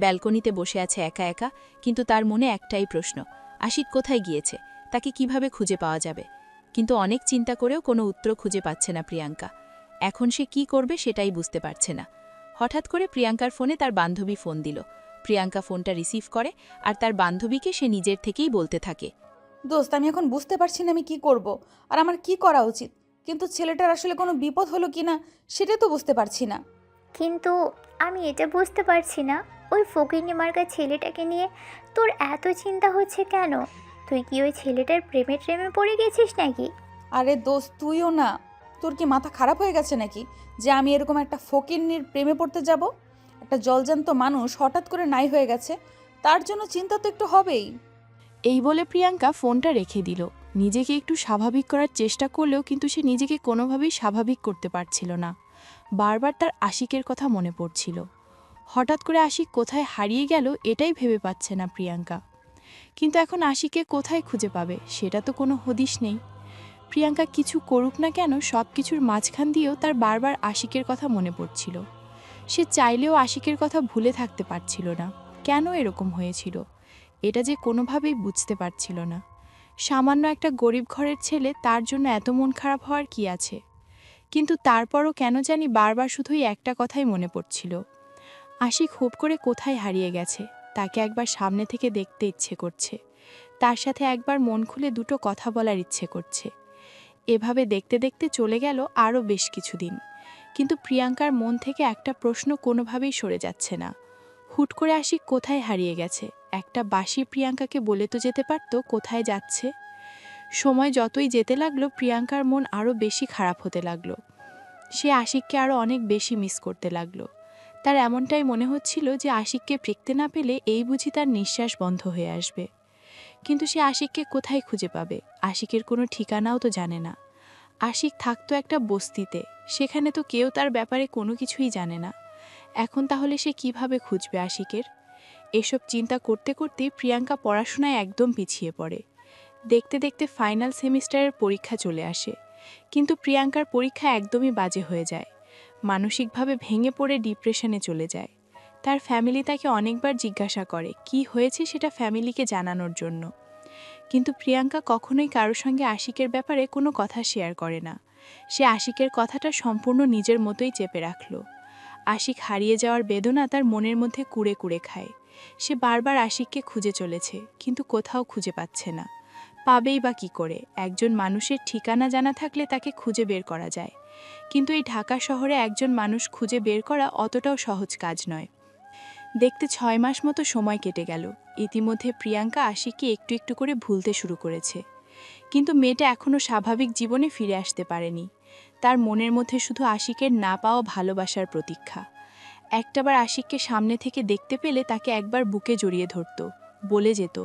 ব্যালকনিতে বসে আছে একা একা, কিন্তু তার মনে একটাই প্রশ্ন, আশিক কোথায় গিয়েছে, তাকে কিভাবে খুঁজে পাওয়া যাবে। কিন্তু অনেক চিন্তা করেও কোনো উত্তর খুঁজে পাচ্ছে না প্রিয়াঙ্কা। এখন সে কি করবে সেটাই বুঝতে পারছে না। হঠাৎ করে প্রিয়াঙ্কার ফোনে তার বান্ধবী ফোন দিল। প্রিয়াঙ্কা ফোনটা রিসিভ করে আর তার বান্ধবীকে সে নিজের থেকেই বলতে থাকে, দোস্ত, আমি এখন বুঝতে পারছি না আমি কি করব আর আমার কি করা উচিত। কিন্তু ছেলেটার আসলে কোনো বিপদ হলো কি না সেটা তো বুঝতে পারছি না। কিন্তু আমি এটা বুঝতে পারছি না, ওই ফকিন্নি মার্কা ছেলেটাকে নিয়ে তোর এত চিন্তা হচ্ছে কেন? তুই কি ওই ছেলেটার প্রেমে ট্রেমে পড়ে গেছিস নাকি? আরে দোস্ত, তুইও না, তোর কি মাথা খারাপ হয়ে গেছে নাকি যে আমি এরকম একটা ফকিন্নির প্রেমে পড়তে যাব? একটা জলজান্ত মানুষ হঠাৎ করে নাই হয়ে গেছে, তার জন্য চিন্তা তো একটু হবেই। এই বলে প্রিয়াঙ্কা ফোনটা রেখে দিল। নিজেকে একটু স্বাভাবিক করার চেষ্টা করলেও কিন্তু সে নিজেকে কোনোভাবেই স্বাভাবিক করতে পারছিল না। বারবার তার আশিকের কথা মনে পড়ছিল। হঠাৎ করে আশিক কোথায় হারিয়ে গেল এটাই ভেবে পাচ্ছে না প্রিয়াঙ্কা। কিন্তু এখন আশিককে কোথায় খুঁজে পাবে সেটা তো কোনো হদিশ নেই। প্রিয়াঙ্কা কিছু করুক না কেন, সব কিছুর মাঝখান দিয়েও তার বারবার আশিকের কথা মনে পড়ছিল। সে চাইলেও আশিকের কথা ভুলে থাকতে পারছিল না। কেন এরকম হয়েছিল এটা যে কোনোভাবেই বুঝতে পারছিল না। সামান্য একটা গরিব ঘরের ছেলে, তার জন্য এত মন খারাপ হওয়ার কি আছে? কিন্তু তারপরও কেন জানি বারবার শুধুই একটা কথাই মনে পড়ছিল, আশিক হুপ করে কোথায় হারিয়ে গেছে। তাকে একবার সামনে থেকে দেখতে ইচ্ছে করছে, তার সাথে একবার মন খুলে দুটো কথা বলার ইচ্ছে করছে। এভাবে দেখতে দেখতে চলে গেল আরও বেশ কিছুদিন, কিন্তু প্রিয়াঙ্কার মন থেকে একটা প্রশ্ন কোনোভাবেই সরে যাচ্ছে না। হুট করে আশিক কোথায় হারিয়ে গেছে? একটা বাসি প্রিয়াঙ্কাকে বলে তো যেতে পারত কোথায় যাচ্ছে। সময় যতই যেতে লাগলো প্রিয়াঙ্কার মন আরও বেশি খারাপ হতে লাগলো। সে আশিককে আরও অনেক বেশি মিস করতে লাগলো। তার এমনটাই মনে হচ্ছিল যে আশিককে দেখতে না পেলে এই বুঝি তার নিঃশ্বাস বন্ধ হয়ে আসবে। কিন্তু সে আশিককে কোথায় খুঁজে পাবে? আশিকের কোনো ঠিকানাও তো জানে না। আশিক থাকতো একটা বস্তিতে, সেখানে তো কেউ তার ব্যাপারে কোনো কিছুই জানে না। এখন তাহলে সে কিভাবে খুঁজবে আশিকের? এসব চিন্তা করতে করতেই প্রিয়াঙ্কা পড়াশোনায় একদম পিছিয়ে পড়ে। দেখতে দেখতে ফাইনাল সেমিস্টারের পরীক্ষা চলে আসে, কিন্তু প্রিয়াঙ্কার পরীক্ষা একদমই বাজে হয়ে যায়। মানসিকভাবে ভেঙে পড়ে ডিপ্রেশনে চলে যায়। তার ফ্যামিলি তাকে অনেকবার জিজ্ঞাসা করে কি হয়েছে সেটা ফ্যামিলিকে জানানোর জন্য, কিন্তু প্রিয়াঙ্কা কখনোই কারোর সঙ্গে আশিকের ব্যাপারে কোনো কথা শেয়ার করে না। সে আশিকের কথাটা সম্পূর্ণ নিজের মতোই চেপে রাখল। আশিক হারিয়ে যাওয়ার বেদনা তার মনের মধ্যে কুড়ে কুড়ে খায়। সে বারবার আশিককে খুঁজে চলেছে, কিন্তু কোথাও খুঁজে পাচ্ছে না। পাবেই বা কী করে? একজন মানুষের ঠিকানা জানা থাকলে তাকে খুঁজে বের করা যায়, কিন্তু এই ঢাকা শহরে একজন মানুষ খুঁজে বের করা অতটাও সহজ কাজ নয়। দেখতে 6 মাস মতো সময় কেটে গেল। ইতিমধ্যে প্রিয়াঙ্কা আশিককে একটু একটু করে ভুলতে শুরু করেছে, কিন্তু মেয়েটা এখনও স্বাভাবিক জীবনে ফিরে আসতে পারেনি। তার মনের মধ্যে শুধু আশিকের না পাওয়া ভালোবাসার প্রতীক্ষা। একটাবার আশিককে সামনে থেকে দেখতে পেলে তাকে একবার বুকে জড়িয়ে ধরত, বলে যেত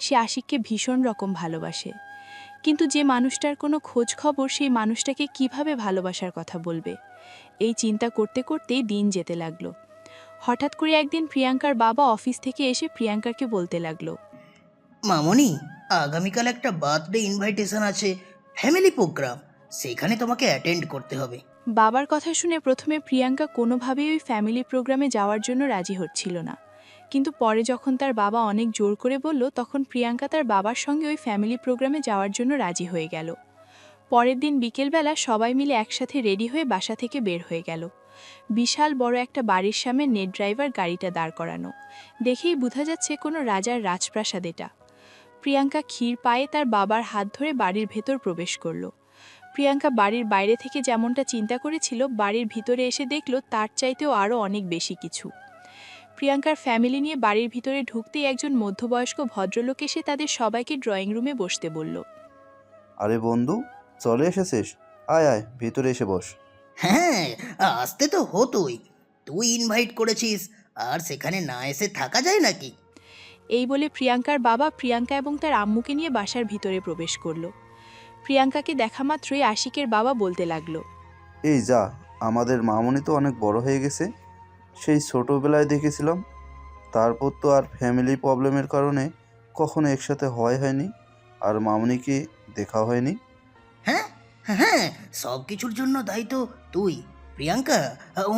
সে আশিককে ভীষণ রকম ভালোবাসে। কিন্তু যে মানুষটার কোনো খোঁজ খবর, সেই মানুষটাকে কিভাবে ভালোবাসার কথা বলবে? এই চিন্তা করতে করতেই দিন যেতে লাগলো। হঠাৎ করে একদিন প্রিয়াঙ্কার বাবা অফিস থেকে এসে প্রিয়াঙ্কাকে বলতে লাগলো, মামনি, আগামীকাল একটা বার্থডে ইনভাইটেশন আছে, ফ্যামিলি প্রোগ্রাম, সেখানে তোমাকে অ্যাটেন্ড করতে হবে। বাবার কথা শুনে প্রথমে প্রিয়াঙ্কা কোনোভাবেই ওই ফ্যামিলি প্রোগ্রামে যাওয়ার জন্য রাজি হচ্ছিল না, কিন্তু পরে যখন তার বাবা অনেক জোর করে বলল, তখন প্রিয়াঙ্কা তার বাবার সঙ্গে ওই ফ্যামিলি প্রোগ্রামে যাওয়ার জন্য রাজি হয়ে গেল। পরের দিন বিকেলবেলা সবাই মিলে একসাথে রেডি হয়ে বাসা থেকে বের হয়ে গেল। বিশাল বড় একটা বাড়ির সামনে নেট ড্রাইভার গাড়িটা দাঁড় করানো, দেখেই বোঝা যাচ্ছে কোনো রাজার রাজপ্রাসাদ এটা। প্রিয়াঙ্কা ক্ষীর পায়ে তার বাবার হাত ধরে বাড়ির ভেতর প্রবেশ করলো। প্রিয়াঙ্কা বাড়ির বাইরে থেকে যেমনটা চিন্তা করেছিল, বাড়ির ভিতরে এসে দেখল তার চাইতেও আরও অনেক বেশি কিছু। প্রিয়াঙ্কার ফ্যামিলি নিয়ে বাড়ির ভিতরে ঢুকতেই একজন মধ্যবয়স্ক ভদ্রলোক এসে তাদের সবাইকে ড্রয়িং রুমে বসতে বলল। আরে বন্ধু, চলে এসেছিস? আয় আয়, ভিতরে এসে বস। হ্যাঁ, আসতে তো হতোই, তুই ইনভাইট করেছিস আর সেখানে না এসে থাকা যায় নাকি? এই বলে প্রিয়াঙ্কার বাবা প্রিয়াঙ্কা এবং তার আম্মুকে নিয়ে বাসার ভিতরে প্রবেশ করলো। প্রিয়াঙ্কাকে দেখা মাত্রই আশিকের বাবা বলতে লাগলো, এই যা, আমাদের মামনি তো অনেক বড় হয়ে গেছে। সেই ছোটোবেলায় দেখেছিলাম, তারপর তো আর ফ্যামিলি প্রবলেমের কারণে কখনো একসাথে হয়নি, আর মামনিকে দেখা হয়নি। হ্যাঁ হ্যাঁ, সব কিছুর জন্য দায়ী তো তুই। প্রিয়াঙ্কা,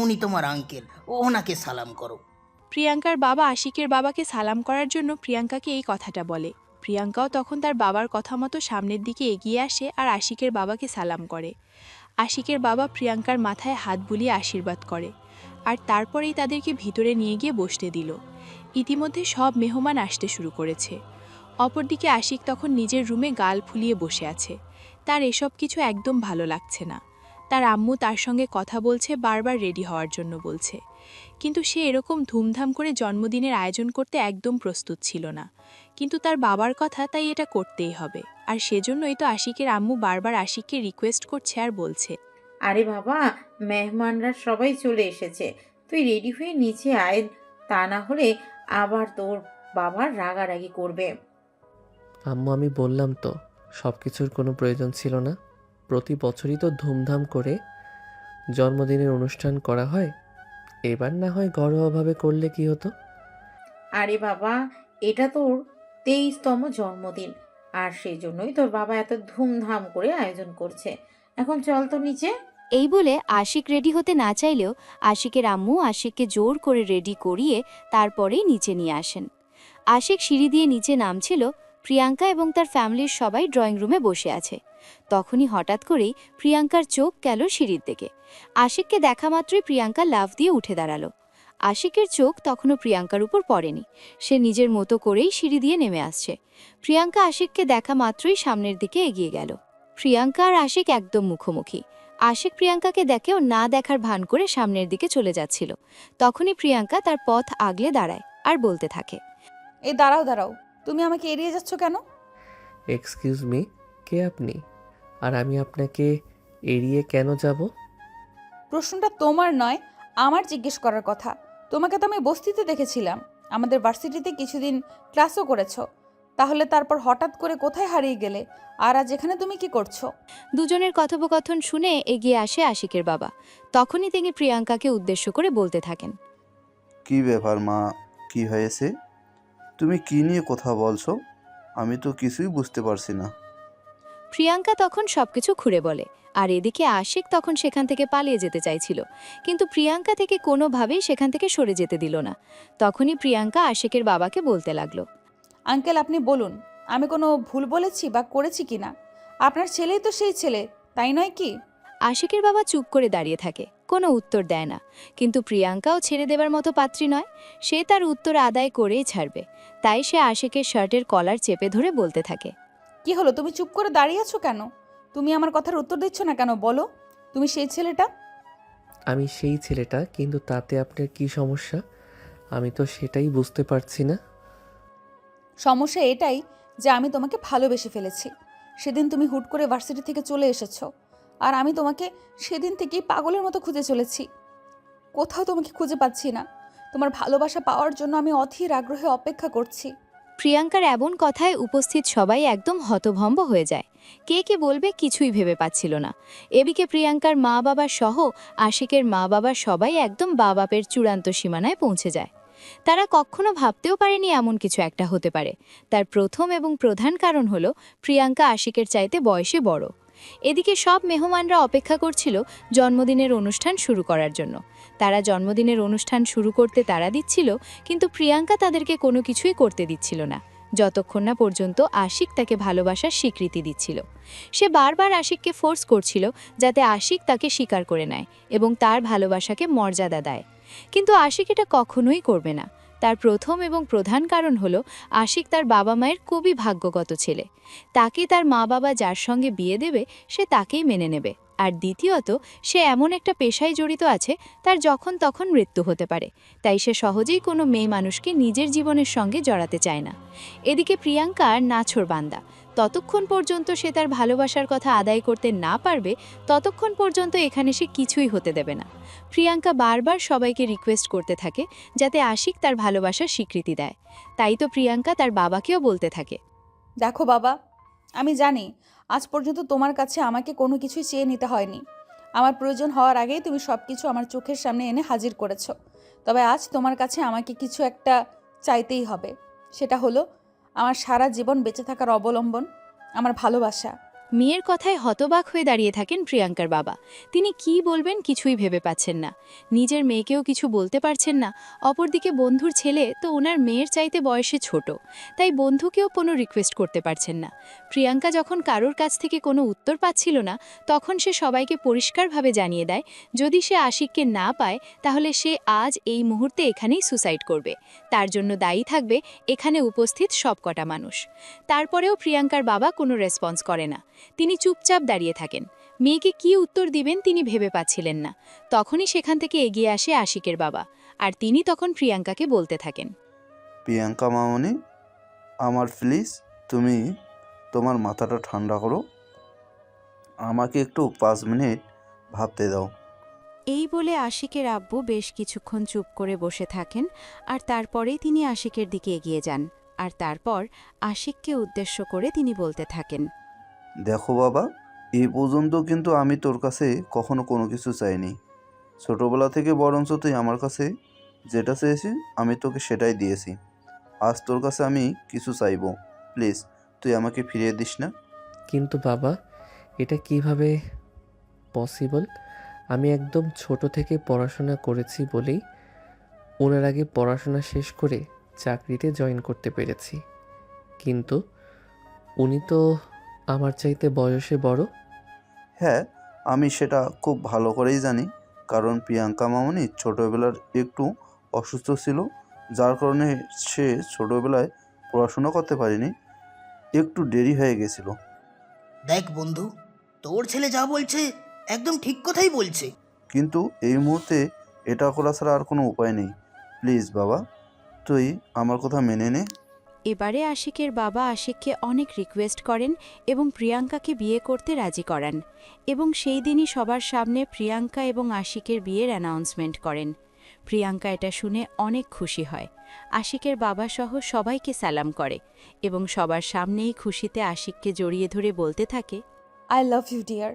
উনি তোমার আঙ্কেল, ওনাকে সালাম করো। প্রিয়াঙ্কার বাবা আশিকের বাবাকে সালাম করার জন্য প্রিয়াঙ্কাকে এই কথাটা বলে। প্রিয়াঙ্কাও তখন তার বাবার কথা মতো সামনের দিকে এগিয়ে আসে আর আশিকের বাবাকে সালাম করে। আশিকের বাবা প্রিয়াঙ্কার মাথায় হাত বুলিয়ে আশীর্বাদ করে আর তারপরেই তাদেরকে ভিতরে নিয়ে গিয়ে বসতে দিল। ইতিমধ্যে সব মেহমান আসতে শুরু করেছে। অপরদিকে আশিক তখন নিজের রুমে গাল ফুলিয়ে বসে আছে। তার এসব কিছু একদম ভালো লাগছে না। তার আম্মু তার সঙ্গে কথা বলছে, বারবার রেডি হওয়ার জন্য বলছে, কিন্তু সে এরকম ধুমধাম করে জন্মদিনের আয়োজন করতে একদম প্রস্তুত ছিল না। কিন্তু তার বাবার কথা, তাই এটা করতেই হবে। আর সেজন্যই তো আশিকের আম্মু বারবার আশিককে রিকোয়েস্ট করছে আর বলছে, আরে বাবা, মেহমানরা সবাই চলে এসেছে, তুই রেডি হয়ে নিচে আয়, তা না হলে আবার তোর বাবা রাগারাগি করবে। আম্মু, আমি বললাম তো সব কিছুর কোনো প্রয়োজন ছিল না। প্রতি বছরই তো ধুমধাম করে জন্মদিনের অনুষ্ঠান করা হয়, এবার না হয় ঘরোয়াভাবে করলে কি হতো? আরে বাবা, এটা তোর 23তম জন্মদিন, আর সেই জন্যই তোর বাবা এত ধুমধাম করে আয়োজন করছে। এখন চল তো নিচে। এই বলে আশিক রেডি হতে না চাইলেও আশিকের আম্মু আশিককে জোর করে রেডি করিয়ে তারপরেই নিচে নিয়ে আসেন। আশিক সিঁড়ি দিয়ে নিচে নামছিল, প্রিয়াঙ্কা এবং তার ফ্যামিলির সবাই ড্রয়িং রুমে বসে আছে। তখনই হঠাৎ করেই প্রিয়াঙ্কার চোখ গেল সিঁড়ির দিকে। আশিককে দেখা মাত্রই প্রিয়াঙ্কা লাফ দিয়ে উঠে দাঁড়ালো। আশিকের চোখ তখনও প্রিয়াঙ্কার উপর পড়েনি। সে নিজের মতো করেই সিঁড়ি দিয়ে নেমে আসছে। প্রিয়াঙ্কা আশিককে দেখা মাত্রই সামনের দিকে এগিয়ে গেল। প্রিয়াঙ্কা আর আশিক একদম মুখোমুখি। আশিক প্রিয়াঙ্কাকে দেখেও না দেখার ভান করে সামনের দিকে চলে যাচ্ছিল। তখনই প্রিয়াঙ্কা তার পথ আগলে দাঁড়ায় আর বলতে থাকে, এই দাঁড়াও দাঁড়াও, তুমি আমাকে এড়িয়ে যাচ্ছ কেন? এক্সকিউজ মি, কে আপনি? আর আমি আপনাকে এড়িয়ে কেন যাব? প্রশ্নটা তোমার নয়, আমার জিজ্ঞেস করার কথা। তোমাকে তো আমি বস্তিতে দেখেছিলাম, আমাদের ভার্সিটিতে কিছুদিন ক্লাসও করেছো, তাহলে তারপর হঠাৎ করে কোথায় হারিয়ে গেলে? আর আজ এখানে তুমি কি করছো? দুজনের কথোপকথন শুনে এগিয়ে আসে আশিকের বাবা। তখনই তিনি প্রিয়াঙ্কাকে উদ্দেশ্য করে বলতে থাকেন, কি ব্যাপার মা, কি হয়েছে? তুমি কি নিয়ে কথা বলছো? আমি তো কিছুই বুঝতে পারছি না। প্রিয়াঙ্কা তখন সবকিছু খুলে বলে। আর এদিকে আশিক তখন সেখান থেকে পালিয়ে যেতে চাইছিল, কিন্তু প্রিয়াঙ্কা থেকে কোনোভাবেই সেখান থেকে সরে যেতে দিল না। তখনই প্রিয়াঙ্কা আশিকের বাবাকে বলতে লাগলো, আঙ্কেল, আপনি বলুন, আমি কোনো ভুল বলেছি বা করেছি কিনা? আপনার ছেলেই তো সেই ছেলে, তাই নয় কি? আশিকের বাবা চুপ করে দাঁড়িয়ে থাকে, কোনো উত্তর দেয় না। কিন্তু প্রিয়াঙ্কাও ছেড়ে দেবার মতো পাত্রী নয়, সে তার উত্তর আদায় করেই ছাড়বে। তাই সে আশিকের শার্টের কলার চেপে ধরে বলতে থাকে, কি হলো, তুমি চুপ করে দাঁড়িয়ে আছো কেন? তুমি আমার কথার উত্তর দিচ্ছ না কেন? বলো, তুমি সেই ছেলেটা? আমি সেই ছেলেটা, কিন্তু তাতে আপনার কি সমস্যা? আমি তো সেটাই বুঝতে পারছি না। সমস্যা এটাই যে আমি তোমাকে ভালোবেসে ফেলেছি। সেদিন তুমি হুট করে ভার্সিটি থেকে চলে এসেছো, আর আমি তোমাকে সেদিন থেকেই পাগলের মতো খুঁজে চলেছি। কোথাও তোমাকে খুঁজে পাচ্ছি না। তোমার ভালোবাসা পাওয়ার জন্য আমি অধীর আগ্রহে অপেক্ষা করছি। প্রিয়াঙ্কার এমন কথায় উপস্থিত সবাই একদম হতভম্ব হয়ে যায়। কে কি বলবে কিছুই ভেবে পাচ্ছিল না। এদিকে প্রিয়াঙ্কার মা বাবা সহ আশিকের মা বাবা সবাই একদম বাপের চূড়ান্ত সীমানায় পৌঁছে যায়। তারা কখনো ভাবতেও পারেনি এমন কিছু একটা হতে পারে। তার প্রথম এবং প্রধান কারণ হলো প্রিয়াঙ্কা আশিকের চাইতে বয়সে বড়। এদিকে সব মেহমানরা অপেক্ষা করছিল জন্মদিনের অনুষ্ঠান শুরু করার জন্য। তারা জন্মদিনের অনুষ্ঠান শুরু করতে তাড়া দিচ্ছিল, কিন্তু প্রিয়াঙ্কা তাদেরকে কোনো কিছুই করতে দিচ্ছিল না, যতক্ষণ না পর্যন্ত আশিক তাকে ভালোবাসার স্বীকৃতি দিচ্ছিল। সে বারবার আশিককে ফোর্স করছিল যাতে আশিক তাকে স্বীকার করে নেয় এবং তার ভালোবাসাকে মর্যাদা দেয়। কিন্তু আশিক এটা কখনোই করবে না। তার প্রথম এবং প্রধান কারণ হলো আশিক তার বাবা মায়ের খুবই ভাগ্যগত ছেলে। তাকে তার মা বাবা যার সঙ্গে বিয়ে দেবে সে তাকেই মেনে নেবে। আর দ্বিতীয়ত, সে এমন একটা পেশায় জড়িত আছে তার যখন তখন মৃত্যু হতে পারে, তাই সে সহজেই কোনো মেয়ে মানুষকে নিজের জীবনের সঙ্গে জড়াতে চায় না। এদিকে প্রিয়াঙ্কার নাছোড়বান্দা। ততক্ষণ পর্যন্ত সে তার ভালোবাসার কথা আদায় করতে না পারবে, ততক্ষণ পর্যন্ত এখানে সে কিছুই হতে দেবে না। প্রিয়াঙ্কা বারবার সবাইকে রিকোয়েস্ট করতে থাকে যাতে আশিক তার ভালোবাসার স্বীকৃতি দেয়। তাই তো প্রিয়াঙ্কা তার বাবাকেও বলতে থাকে, দেখো বাবা, আমি জানি আজ পর্যন্ত তোমার কাছে আমাকে কোনো কিছুই চেয়ে নিতে হয়নি। আমার প্রয়োজন হওয়ার আগেই তুমি সব কিছু আমার চোখের সামনে এনে হাজির করেছো। তবে আজ তোমার কাছে আমাকে কিছু একটা চাইতেই হবে। সেটা হলো আমার সারা জীবন বেঁচে থাকার অবলম্বন, আমার ভালোবাসা। মেয়ের কথায় হতবাক হয়ে দাঁড়িয়ে থাকেন প্রিয়াঙ্কার বাবা। তিনি কি বলবেন কিছুই ভেবে পাচ্ছেন না। নিজের মেয়েকেও কিছু বলতে পারছেন না, অপরদিকে বন্ধুর ছেলে তো ওনার মেয়ের চাইতে বয়সে ছোট, তাই বন্ধুকেও কোনো রিকোয়েস্ট করতে পারছেন না। প্রিয়াঙ্কা যখন কারোর কাছ থেকে কোনো উত্তর পাচ্ছিল না, তখন সে সবাইকে পরিষ্কারভাবে জানিয়ে দেয় যদি সে আশিককে না পায় তাহলে সে আজ এই মুহূর্তে এখানেই সুসাইড করবে। তার জন্য দায়ী থাকবে এখানে উপস্থিত সবকটা মানুষ। তারপরেও প্রিয়াঙ্কার বাবা কোনো রেসপন্স করে না। তিনি চুপচাপ দাঁড়িয়ে থাকেন। মেয়েকে কি উত্তর দিবেন তিনি ভেবে পাচ্ছিলেন না। তখনই সেখান থেকে এগিয়ে আসে আশিকের বাবা, আর তিনি তখন প্রিয়াঙ্কাকে বলতে থাকেন, প্রিয়াঙ্কা মামনি, আমার প্লিজ তুমি তোমার মাথাটা ঠান্ডা করো, আমাকে একটু 5 মিনিট ভাবতে দাও। এই বলে আশিকের আব্বু বেশ কিছুক্ষণ চুপ করে বসে থাকেন, আর তারপরেই তিনি আশিকের দিকে এগিয়ে যান। আর তারপর আশিককে উদ্দেশ্য করে তিনি বলতে থাকেন, দেখো বাবা, এই পর্যন্ত কিন্তু আমি তোর কাছে কখনো কোনো কিছু চাইনি। ছোটবেলা থেকে বরঞ্চ তুই আমার কাছে যেটা চেয়েছিস আমি তোকে সেটাই দিয়েছি। আজ তোর কাছে আমি কিছু চাইবো, প্লিজ তুই আমাকে ফিরিয়ে দিস না। কিন্তু বাবা, এটা কিভাবে পসিবল? আমি একদম ছোট থেকে পড়াশোনা করেছি বলেই ওনার আগে পড়াশোনা শেষ করে চাকরিতে জয়েন করতে পেরেছি, কিন্তু উনি তো আমার চাইতে বয়সে বড়। হ্যাঁ, আমি সেটা খুব ভালো করেই জানি, কারণ প্রিয়াঙ্কা মামনি ছোটোবেলার একটু অসুস্থ ছিল, যার কারণে সে ছোটোবেলায় পড়াশোনা করতে পারেনি, একটু দেরি হয়ে গেছিল। দেখ বন্ধু, তোর ছেলে যা বলছে একদম ঠিক কথাই বলছে। কিন্তু এই মুহূর্তে এটা করা ছাড়া আর কোনো উপায় নেই। প্লিজ বাবা, তুই আমার কথা মেনে নে। এবারে আশিকের বাবা আশিককে অনেক রিকোয়েস্ট করেন এবং প্রিয়াঙ্কাকে বিয়ে করতে রাজি করান, এবং সেই দিনই সবার সামনে প্রিয়াঙ্কা এবং আশিকের বিয়ের অ্যানাউন্সমেন্ট করেন। প্রিয়াঙ্কা এটা শুনে অনেক খুশি হয়। আশিকের বাবা সহ সবাইকে সালাম করে এবং সবার সামনেই খুশিতে আশিককে জড়িয়ে ধরে বলতে থাকে, I love you, dear.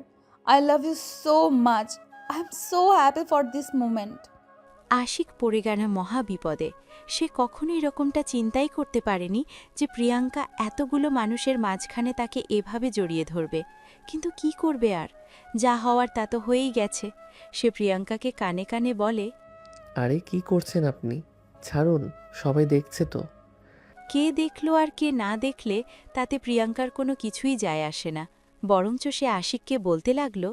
I love you so much. I'm so happy for this moment. Ashiq পড়ে গেল মহা বিপদে। সে কখনোই এরকমটা চিন্তাই করতে পারেনি যে প্রিয়াঙ্কা এতগুলো মানুষের মাঝখানে তাকে এভাবে জড়িয়ে ধরবে। কিন্তু কি করবে আর, যা হওয়ার তা তো হয়েই গেছে। সে প্রিয়াঙ্কাকে কানে কানে বলে, আরে কি করছেন আপনি? ছাড়ুন, সবাই দেখছে তো। কে দেখলো আর কে না দেখলে তাতে প্রিয়াঙ্কার কোনো কিছুই যায় আসে না, বরঞ্চ সে আশিককে বলতে লাগলো,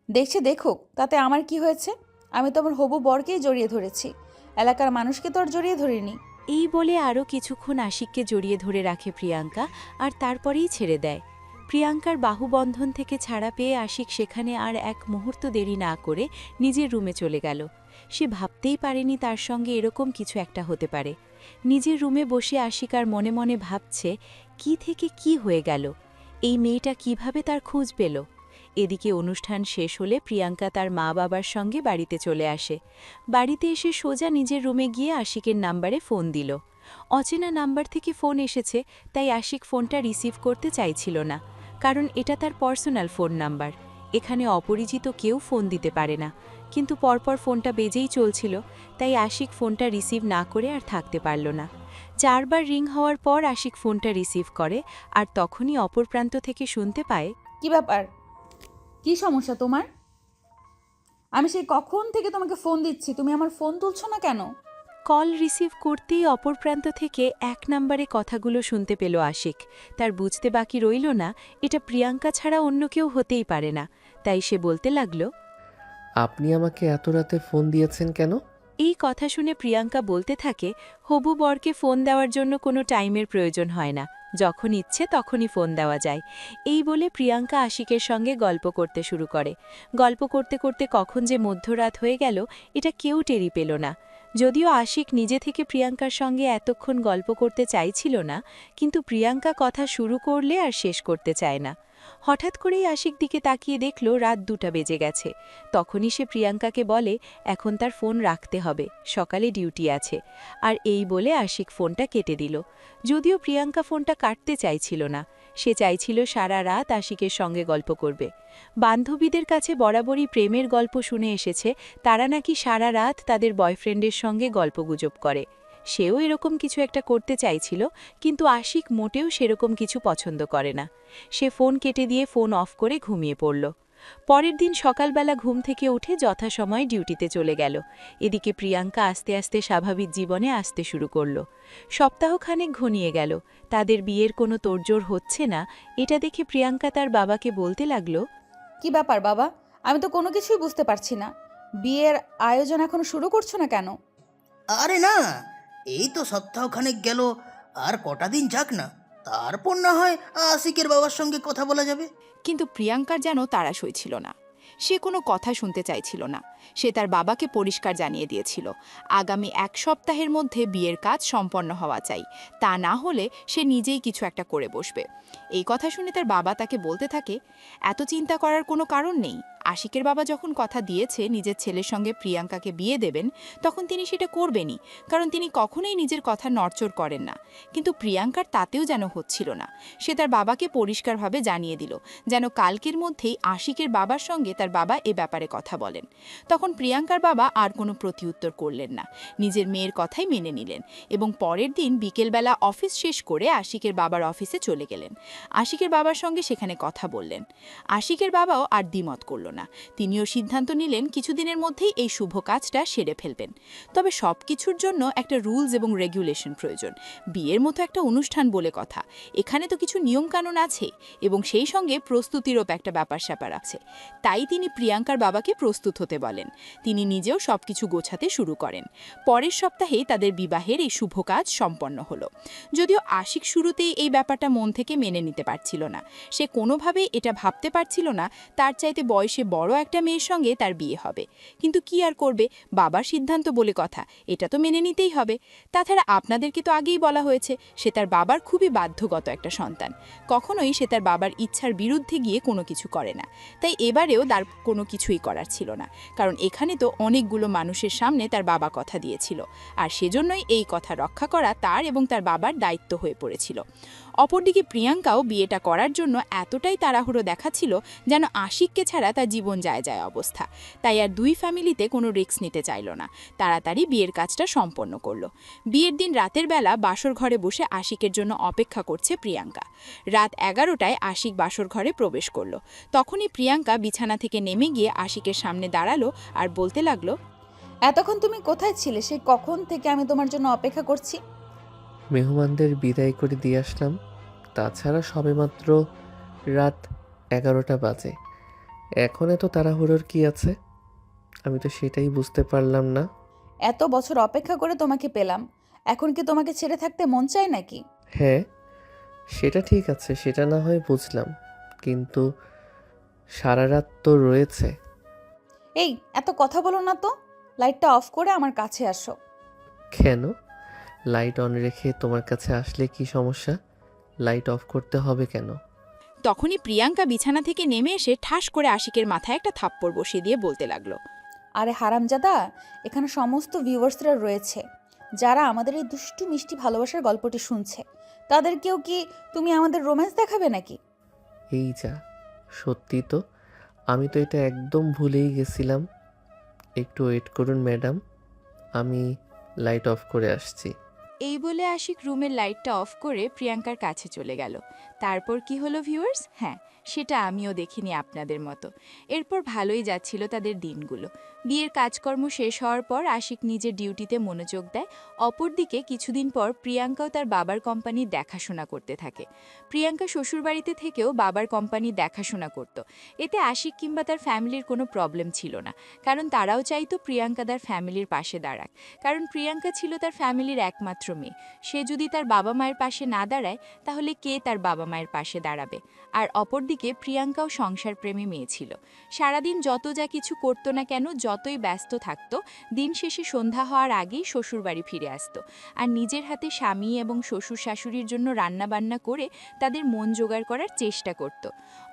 দেখছে দেখুক, তাতে আমার কি হয়েছে? আমি তো আমার হবু বরকেই জড়িয়ে ধরেছি, এলাকার মানুষকে তো আর জড়িয়ে ধরিনি। এই বলে আরও কিছুক্ষণ আশিককে জড়িয়ে ধরে রাখে প্রিয়াঙ্কা, আর তারপরেই ছেড়ে দেয়। প্রিয়াঙ্কার বাহুবন্ধন থেকে ছাড়া পেয়ে আশিক সেখানে আর এক মুহূর্ত দেরি না করে নিজের রুমে চলে গেল। সে ভাবতেই পারেনি তার সঙ্গে এরকম কিছু একটা হতে পারে। নিজের রুমে বসে আশিক আর মনে মনে ভাবছে কি থেকে কি হয়ে গেল, এই মেয়েটা কিভাবে তার খোঁজ পেল। এদিকে অনুষ্ঠান শেষ হলে প্রিয়াঙ্কা তার মা বাবার সঙ্গে বাড়িতে চলে আসে। বাড়িতে এসে সোজা নিজের রুমে গিয়ে আশিকের নাম্বারে ফোন দিল। অচেনা নাম্বার থেকে ফোন এসেছে, তাই আশিক ফোনটা রিসিভ করতে চাইছিল না, কারণ এটা তার পার্সোনাল ফোন নাম্বার। এখানে অপরিচিত কেউ ফোন দিতে পারে না। কিন্তু পরপর ফোনটা বেজেই চলছিল, তাই আশিক ফোনটা রিসিভ না করে আর থাকতে পারল না। 4 বার রিং হওয়ার পর আশিক ফোনটা রিসিভ করে, আর তখনই অপর প্রান্ত থেকে শুনতে পায়, কি ব্যাপার? কি সমস্যা তোমার? আমি সেই কখন থেকে তোমাকে ফোন দিচ্ছি, তুমি আমার ফোন তুলছো না কেন? কল রিসিভ করতেই অপর প্রান্ত থেকে 1 নম্বরে কথাগুলো শুনতে পেল আশিক। তার বুঝতে বাকি রইল না এটা প্রিয়াঙ্কা ছাড়া অন্য কেউ হতেই পারে না, তাই সে বলতে লাগলো, আপনি আমাকে এত রাতে ফোন দিয়েছেন কেন? এই কথা শুনে প্রিয়াঙ্কা বলতে থাকে, হবু বরকে ফোন দেওয়ার জন্য কোনো টাইমের প্রয়োজন হয় না, যখন ইচ্ছে তখনই ফোন দেওয়া যায়। এই বলে প্রিয়াঙ্কা আশিকের সঙ্গে গল্প করতে শুরু করে। গল্প করতে করতে কখন যে মধ্যরাত হয়ে গেল এটা কেউ টেরি পেল না। যদিও আশিক নিজে থেকে প্রিয়াঙ্কার সঙ্গে এতক্ষণ গল্প করতে চাইছিল না, কিন্তু প্রিয়াঙ্কা কথা শুরু করলে আর শেষ করতে চায় না। হঠাৎ করেই আশিক দিকে তাকিয়ে দেখল রাত 2টা বেজে গেছে। তখনই সে প্রিয়াঙ্কাকে বলে এখন তার ফোন রাখতে হবে, সকালে ডিউটি আছে। আর এই বলে আশিক ফোনটা কেটে দিল। যদিও প্রিয়াঙ্কা ফোনটা কাটতে চাইছিল না, সে চাইছিল সারা রাত আশিকের সঙ্গে গল্প করবে। বান্ধবীদের কাছে বরাবরই প্রেমের গল্প শুনে এসেছে, তারা নাকি সারা রাত তাদের বয়ফ্রেন্ডের সঙ্গে গল্পগুজব করে। সেও এরকম কিছু একটা করতে চাইছিল, কিন্তু আশিক মোটেও সেরকম কিছু পছন্দ করে না। সে ফোন কেটে দিয়ে ফোন অফ করে ঘুমিয়ে পড়ল। পরের দিন সকালবেলা ঘুম থেকে উঠে যথাসময়ে ডিউটিতে চলে গেল। এদিকে প্রিয়াঙ্কা আস্তে আস্তে স্বাভাবিক জীবনে আসতে শুরু করল। সপ্তাহখানেক ঘনিয়ে গেল, তাদের বিয়ের কোনো তোড়জোড় হচ্ছে না। এটা দেখে প্রিয়াঙ্কা তার বাবাকে বলতে লাগলো, কি ব্যাপার বাবা, আমি তো কোনো কিছুই বুঝতে পারছি না। বিয়ের আয়োজন এখনো শুরু করছো না কেন? আরে না, এই তো সপ্তাহখানেক গেল, আর কটা দিন যাক না, তারপর না হয় আশিকের বাবার সঙ্গে কথা বলা যাবে। কিন্তু প্রিয়াঙ্কার যেন তাড়া সইছিল না। সে কোনো কথা শুনতে চাইছিল না। সে তার বাবাকে পরিষ্কার জানিয়ে দিয়েছিল, আগামী 1 সপ্তাহের মধ্যে বিয়ের কাজ সম্পন্ন হওয়া চাই, তা না হলে সে নিজেই কিছু একটা করে বসবে। এই কথা শুনে তার বাবা তাকে বলতে থাকে, এত চিন্তা করার কোনো কারণ নেই। আশিকের বাবা যখন কথা দিয়েছে নিজের ছেলের সঙ্গে প্রিয়াঙ্কাকে বিয়ে দেবেন, তখন তিনি সেটা করবেনই, কারণ তিনি কখনোই নিজের কথা নড়চড় করেন না। কিন্তু প্রিয়াঙ্কার তাতেও যেন হচ্ছিল না। সে তার বাবাকে পরিষ্কারভাবে জানিয়ে দিল যেন কালকের মধ্যেই আশিকের বাবার সঙ্গে তার বাবা এ ব্যাপারে কথা বলেন। তখন প্রিয়াঙ্কার বাবা আর কোনো প্রতিউত্তর করলেন না, নিজের মেয়ের কথাই মেনে নিলেন এবং পরের দিন বিকেলবেলা অফিস শেষ করে আশিকের বাবার অফিসে চলে গেলেন। আশিকের বাবার সঙ্গে সেখানে কথা বললেন। আশিকের বাবাও আর দ্বিমত করল না। তিনিও সিদ্ধান্ত নিলেন কিছুদিনের মধ্যেই এই শুভ কাজটা সেরে ফেলবেন। তবে সব কিছুর জন্য একটা রুলস এবং রেগুলেশন প্রয়োজন। বিয়ের মতো একটা অনুষ্ঠান বলে কথা, এখানে তো কিছু নিয়মকানুন আছে এবং সেই সঙ্গে প্রস্তুতিরও একটা ব্যাপার স্যাপার আছে। তাই তিনি প্রিয়াঙ্কার বাবাকে প্রস্তুত হতে বলেন। তিনি নিজেও সবকিছু গোছাতে শুরু করেন। পরের সপ্তাহেই তাদের বিবাহের এই শুভ কাজ সম্পন্ন হলো। যদিও আশিক শুরুতেই এই ব্যাপারটা মন থেকে মেনে নিতে পারছিল না। সে কোনোভাবেই এটা ভাবতে পারছিল না তার চাইতে বয়সে বড় একটা মেয়ের সঙ্গে তার বিয়ে হবে। কিন্তু কি আর করবে, বাবার সিদ্ধান্ত বলে কথা, এটা তো মেনে নিতেই হবে। তাছাড়া আপনাদেরকে তো আগেই বলা হয়েছে সে তার বাবার খুবই বাধ্যগত একটা সন্তান। কখনোই সে তার বাবার ইচ্ছার বিরুদ্ধে গিয়ে কোনো কিছু করে না। তাই এবারেও তার কোনো কিছুই করার ছিল না, কারণ এখানে তো অনেকগুলো মানুষের সামনে তার বাবা কথা দিয়েছিল, আর সেজন্যই এই কথা রক্ষা করা তার এবং তার বাবার দায়িত্ব হয়ে পড়েছিল। অপরদিকে প্রিয়াঙ্কাও বিয়েটা করার জন্য এতটাই তাড়াহুড়ো দেখাচ্ছিল যেন আশিককে ছাড়া তার জীবন যায় যায় অবস্থা। তাই আর দুই ফ্যামিলিতে কোনো রিস্ক নিতে চাইল না, তাড়াতাড়ি বিয়ের কাজটা সম্পন্ন করলো। বিয়ের দিন রাতের বেলা বাসর ঘরে বসে আশিকের জন্য অপেক্ষা করছে প্রিয়াঙ্কা। রাত 11টায় আশিক বাসর ঘরে প্রবেশ করলো। তখনই প্রিয়াঙ্কা বিছানা থেকে নেমে গিয়ে আশিকের সামনে দাঁড়ালো আর বলতে লাগলো, এতক্ষণ তুমি কোথায় ছিলে? সেই কখন থেকে আমি তোমার জন্য অপেক্ষা করছি। মেহমানদের বিদায় করে দিয়ে আসলাম, তাছাড়া সবেমাত্র রাত 11টা বাজে। এখন এত তাড়াহুড়োর কি আছে? আমি তো সেটাই বুঝতে পারলাম না। এত বছর অপেক্ষা করে তোমাকে পেলাম, এখন কি তোমাকে ছেড়ে থাকতে মন চায় নাকি? হ্যাঁ, সেটা ঠিক আছে, সেটা না হয় বুঝলাম, কিন্তু সারা রাত তো রয়েছে। এই এত কথা বলো না তো, লাইটটা অফ করে আমার কাছে আসো। কেন? লাইট অন রেখে তোমার কাছে আসলে কি সমস্যা? লাইট অফ করতে হবে কেন? তখনই প্রিয়াঙ্কা বিছানা থেকে নেমে এসে ঠাস করে আশিকের মাথায় একটা থাপ্পড় বসিয়ে দিয়ে বলতে লাগলো, আরে হারামজাদা, এখানে সমস্ত ভিউয়ার্সরা রয়েছে যারা আমাদের এই দুষ্টু মিষ্টি ভালোবাসার গল্পটি শুনছে। তাদেরকেও কি তুমি আমাদের রোম্যান্স দেখাবে নাকি? এই যা, সত্যি তো, আমি তো এটা একদম ভুলেই গেছিলাম। একটু ওয়েট করুন ম্যাডাম, আমি লাইট অফ করে আসছি। এই বলে আশিক রুমের লাইটটা অফ করে প্রিয়াঙ্কার কাছে চলে গেল। তারপর কি হলো ভিউয়ার্স? হ্যাঁ, সেটা আমিও দেখিনি আপনাদের মতো। এরপর ভালোই যাচ্ছিল তাদের দিনগুলো। বিয়ের কাজকর্ম শেষ হওয়ার পর আশিক নিজের ডিউটিতে মনোযোগ দেয়। অপরদিকে কিছুদিন পর প্রিয়াঙ্কাও তার বাবার কোম্পানির দেখাশোনা করতে থাকে। প্রিয়াঙ্কা শ্বশুরবাড়িতে থেকেও বাবার কোম্পানির দেখাশোনা করত। এতে আশিক কিংবা তার ফ্যামিলির কোনো প্রবলেম ছিল না, কারণ তারাও চাইতো প্রিয়াঙ্কা তার ফ্যামিলির পাশে দাঁড়াক। কারণ প্রিয়াঙ্কা ছিল তার ফ্যামিলির একমাত্র মেয়ে। সে যদি তার বাবা মায়ের পাশে না দাঁড়ায়, তাহলে কে তার বাবা মায়ের পাশে দাঁড়াবে? আর অপরদিকে প্রিয়াঙ্কাও সংসারপ্রেমী মেয়ে ছিল। সারাদিন যত যা কিছু করতো না কেন, যতই ব্যস্ত থাকতো, দিন শেষে সন্ধ্যা হওয়ার আগেই শ্বশুরবাড়ি ফিরে আসতো আর নিজের হাতে স্বামী এবং শ্বশুর শাশুড়ির জন্য রান্নাবান্না করে তাদের মন জোগাড় করার চেষ্টা করত।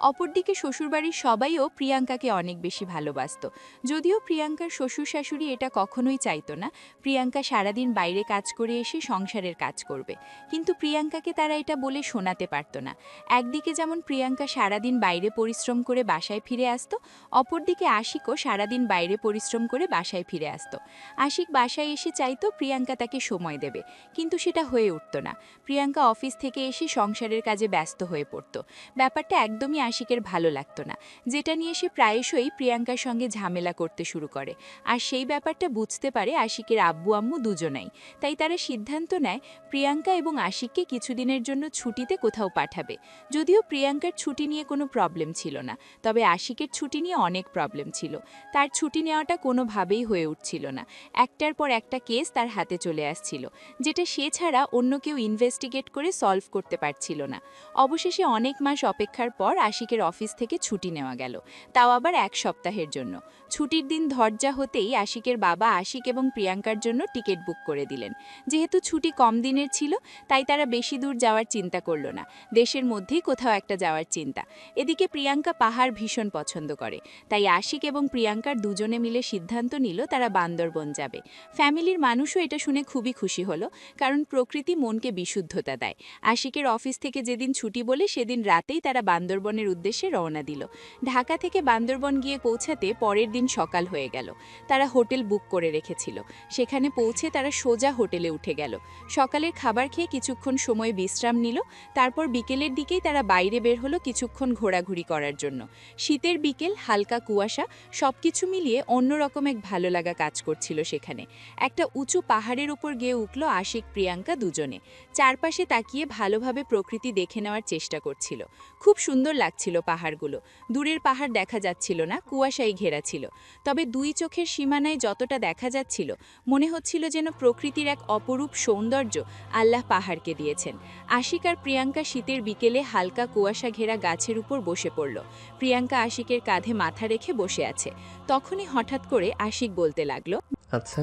অপরদিকে শ্বশুরবাড়ির সবাইও প্রিয়াঙ্কাকে অনেক বেশি ভালোবাসত। যদিও প্রিয়াঙ্কার শ্বশুর শাশুড়ি এটা কখনোই চাইতো না প্রিয়াঙ্কা সারাদিন বাইরে কাজ করে এসে সংসারের কাজ করবে, কিন্তু প্রিয়াঙ্কাকে তারা এটা বলে শোনাতে পারত না। একদিকে যেমন প্রিয়াঙ্কা সারাদিন বাইরে পরিশ্রম করে বাসায় ফিরে আসতো, অপরদিকে আশিকও সারাদিন বাইরে পরিশ্রম করে বাসায় ফিরে আসতো। আশিক বাসায় এসে চাইতো প্রিয়াঙ্কা তাকে সময় দেবে, কিন্তু সেটা হয়ে উঠত না। প্রিয়াঙ্কা অফিস থেকে এসে সংসারের কাজে ব্যস্ত হয়ে পড়ত। ব্যাপারটা একদমই আশিকের ভালো লাগতো না, যেটা নিয়ে সে প্রায়শই প্রিয়াঙ্কার সঙ্গে ঝামেলা করতে শুরু করে। আর সেই ব্যাপারটা বুঝতে পারে আশিকের আব্বু আম্মু দুজনাই। তাই তারা সিদ্ধান্ত নেয় প্রিয়াঙ্কা এবং আশিককে কিছুদিনের জন্য ছুটিতে কোথাও পাঠাবে। যদিও প্রিয়াঙ্কার ছুটি নিয়ে কোনো প্রবলেম ছিল না, তবে আশিকের ছুটি নিয়ে অনেক প্রবলেম ছিল। তার ছুটি নেওয়াটা কোনোভাবেই হয়ে উঠছিল না। একটার পর একটা কেস তার হাতে চলে আসছিল, যেটা সে ছাড়া অন্য কেউ ইনভেস্টিগেট করে সলভ করতে পারছিল না। অবশেষে অনেক মাস অপেক্ষার পর আশিকের অফিস থেকে ছুটি নেওয়া গেল, তাও আবার 1 সপ্তাহের জন্য। ছুটির দিন ধরজা হতেই আশিকের বাবা আশিক এবং প্রিয়াঙ্কার জন্য টিকিট বুক করে দিলেন। যেহেতু ছুটি কম দিনের ছিল, তাই তারা বেশি দূর যাওয়ার চিন্তা করল না, দেশের মধ্যেই কোথাও একটা যাওয়ার চিন্তা। এদিকে প্রিয়াঙ্কা পাহাড় ভীষণ পছন্দ করে, তাই আশিক এবং প্রিয়াঙ্কার দুজনে মিলে সিদ্ধান্ত নিল তারা বান্দরবন যাবে। ফ্যামিলির মানুষও এটা শুনে খুবই খুশি হলো, কারণ প্রকৃতি মনকে বিশুদ্ধতা দেয়। আশিকের অফিস থেকে যেদিন ছুটি বলে সেদিন রাতেই তারা বান্দরবনের উদ্দেশ্যে রওনা দিল। ঢাকা থেকে বান্দরবন গিয়ে পৌঁছাতে পরের দিন সকাল হয়ে গেল। তারা হোটেল বুক করে রেখেছিল। সেখানে পৌঁছে তারা সোজা হোটেলে উঠে গেল। সকালের খাবার খেয়ে কিছুক্ষণ সময় বিশ্রাম নিল। তারপর বিকেলের দিকেই তারা বাইরে বের হলো কিছুক্ষণ ঘোরাঘুরি করার জন্য। শীতের বিকেল, হালকা কুয়াশা, সবকিছু মিলিয়ে অন্যরকম এক ভালো লাগা কাজ করছিল সেখানে। একটা উঁচু পাহাড়ের উপর গিয়ে উঠল আশিক প্রিয়াঙ্কা দুজনে। চারপাশে তাকিয়ে ভালোভাবে প্রকৃতি দেখে নেওয়ার চেষ্টা করছিল। খুব সুন্দর লাগছিল পাহাড়গুলো। দূরের পাহাড় দেখা যাচ্ছিল না, কুয়াশায় ঘেরা ছিল। তবে দুই চোখের সীমানায় যতটা দেখা যাচ্ছিল, মনে হচ্ছিল যেন প্রকৃতির এক অপরূপ সৌন্দর্য আল্লাহ পাহাড়কে দিয়েছেন। আশিক আর প্রিয়াঙ্কা শীতের বিকেলে হালকা কুয়াশা ঘেরা গাছের উপর বসে পড়ল। প্রিয়াঙ্কা আশিকের কাঁধে মাথা রেখে বসে আছে। তখনই হঠাৎ করে আশিক বলতে লাগলো, আচ্ছা,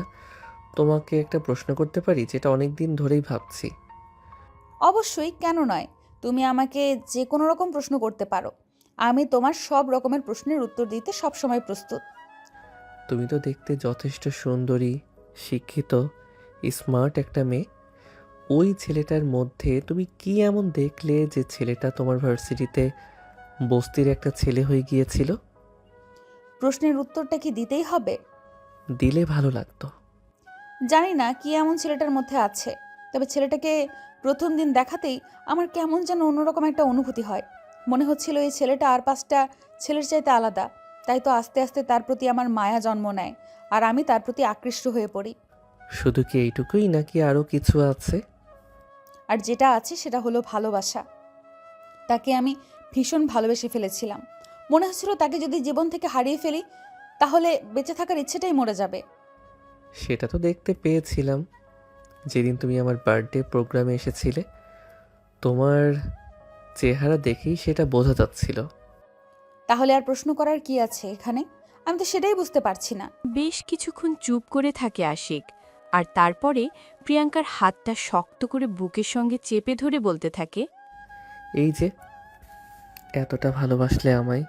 তোমাকে একটা প্রশ্ন করতে পারি, যেটা অনেক দিন ধরেই ভাবছি। অবশ্যই, কেন নয়? তুমি আমাকে যে কোনো রকম প্রশ্ন করতে পারো। আমি তোমার সব রকমের প্রশ্নের উত্তর দিতে সবসময় প্রস্তুত। তুমি তো দেখতে যথেষ্ট সুন্দরী, শিক্ষিত, স্মার্ট একটা মেয়ে। ওই ছেলেটার মধ্যে তুমি কি এমন দেখলে যে ছেলেটা তোমার ভার্সিটিতে বস্তির একটা ছেলে হয়ে গিয়েছিল? প্রশ্নের উত্তরটা কি দিতেই হবে? দিলে ভালো লাগতো। জানি না কি এমন ছেলেটার মধ্যে আছে, তবে ছেলেটাকে প্রথম দিন দেখাতেই আমার কেমন যেন অন্যরকম একটা অনুভূতি হয়। মনে হচ্ছিল এই ছেলেটা আর 5টা ছেলের চাইতে আলাদা। তাই তো আস্তে আস্তে তার প্রতি আমার মায়া জন্ম নেয়, আর আমি তার প্রতি আকৃষ্ট হয়ে পড়ি। শুধু কি এইটুকুই, নাকি আরও কিছু আছে? আর যেটা আছে সেটা হলো ভালোবাসা। তাকে আমি ভীষণ ভালোবেসে ফেলেছিলাম। মনে হচ্ছিল তাকে যদি জীবন থেকে হারিয়ে ফেলি, তাহলে বেঁচে থাকার ইচ্ছেটাই মরে যাবে। সেটা তো দেখতে পেয়েছিলাম যেদিন তুমি আমার বার্থডে প্রোগ্রামে এসেছিলে। তোমার চেহারা দেখেই সেটা বোঝা যাচ্ছিল। তাহলে আর প্রশ্ন করার কি আছে এখানে? আমি তো সেটাই বুঝতে পারছি না। বেশ কিছুক্ষণ চুপ করে থাকে আশিক, আর তারপরে প্রিয়াঙ্কার হাতটা শক্ত করে বুকের সঙ্গে চেপে ধরে বলতে থাকে, এই যে এতটা ভালোবাসলে আমায়,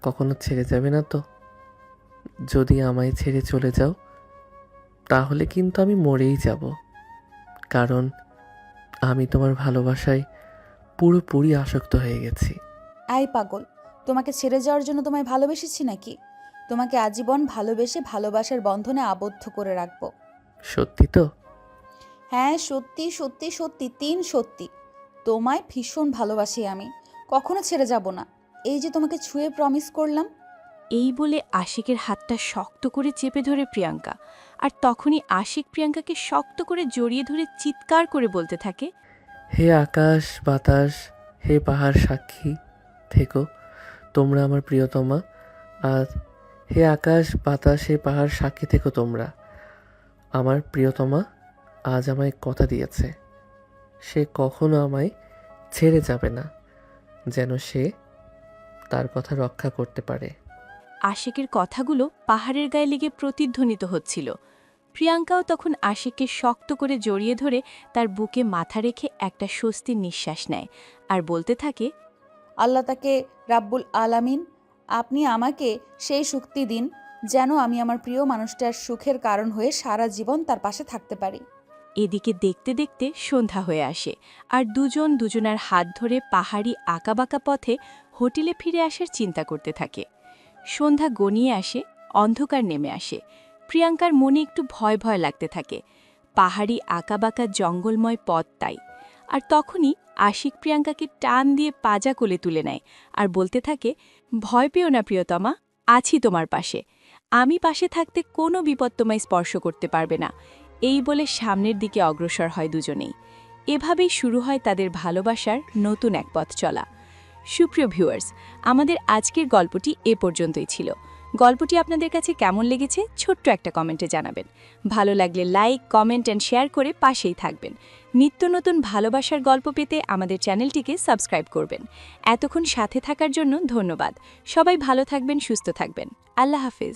কখনো ছেড়ে যাবে না তো? যদি আমায় ছেড়ে চলে যাও, তাহলে কিন্তু আমি মরেই যাব, কারণ আমি তোমার ভালোবাসায় পুরোপুরি আসক্ত হয়ে গেছি। আই পাগল, তোমাকে ছেড়ে যাওয়ার জন্য তোমায় ভালোবেসেছি নাকি? তোমাকে আজীবন ভালোবেসে ভালোবাসার বন্ধনে আবদ্ধ করে রাখবো। সত্যি তো? হ্যাঁ, সত্যি সত্যি সত্যি, 3 সত্যি। তোমায় ভীষণ ভালোবাসি আমি, কখনো ছেড়ে যাব না। এই যে তোমাকে ছুঁয়ে প্রমিস করলাম। এই বলে আশিকের হাতটা শক্ত করে চেপে ধরে প্রিয়াঙ্কা, আর তখনই আশিক প্রিয়াঙ্কাকে শক্ত করে জড়িয়ে ধরে চিৎকার করে বলতে থাকে, হে আকাশ বাতাস, হে পাহাড় সাক্ষী থেকো তোমরা আমার প্রিয়তমা। আর হে আকাশ বাতাস, হে পাহাড় সাক্ষী থেকো তোমরা। আমার প্রিয়তমা আজ আমায় কথা দিয়েছে, সে কখনো আমায় ছেড়ে যাবে না, যেন সে তার কথা রক্ষা করতে পারে। আশিকের কথাগুলো পাহাড়ের গায়ে লেগে প্রতিধ্বনিত হচ্ছিল। প্রিয়াঙ্কাও তখন আশিককে শক্ত করে জড়িয়ে ধরে তার বুকে মাথা রেখে একটা স্বস্তির নিঃশ্বাস নেয়, আর বলতে থাকে, আল্লাহ তাকে রাব্বুল আলামিন, আপনি আমাকে সেই শক্তি দিন যেন আমি আমার প্রিয় মানুষটার সুখের কারণ হয়ে সারা জীবন তার পাশে থাকতে পারি। এদিকে দেখতে দেখতে সন্ধ্যা হয়ে আসে, আর দুজন দুজনার হাত ধরে পাহাড়ি আঁকাবাঁকা পথে হোটেলে ফিরে আসার চিন্তা করতে থাকে। সন্ধ্যা গনিয়ে আসে, অন্ধকার নেমে আসে। প্রিয়াঙ্কার মনে একটু ভয় ভয় লাগতে থাকে। পাহাড়ি আঁকাবাঁকা জঙ্গলময় পথ তাই। আর তখনই আশিক প্রিয়াঙ্কাকে টান দিয়ে পাজা কোলে তুলে নেয় আর বলতে থাকে, ভয় পেও না প্রিয়তমা, আছি তোমার পাশে। আমি পাশে থাকতে কোনো বিপদ তোমায় স্পর্শ করতে পারবে না। এই বলে সামনের দিকে অগ্রসর হয় দুজনেই। এভাবেই শুরু হয় তাদের ভালোবাসার নতুন এক পথ চলা। সুপ্রিয় ভিউয়ার্স, আমাদের আজকের গল্পটি এ পর্যন্তই ছিল। গল্পটি আপনাদের কাছে কেমন লেগেছে ছোট্ট একটা কমেন্টে জানাবেন। ভালো লাগলে লাইক, কমেন্ট অ্যান্ড শেয়ার করে পাশেই থাকবেন। নিত্য নতুন ভালোবাসার গল্প পেতে আমাদের চ্যানেলটিকে সাবস্ক্রাইব করবেন। এতক্ষণ সাথে থাকার জন্য ধন্যবাদ। সবাই ভালো থাকবেন, সুস্থ থাকবেন। আল্লাহ হাফেজ।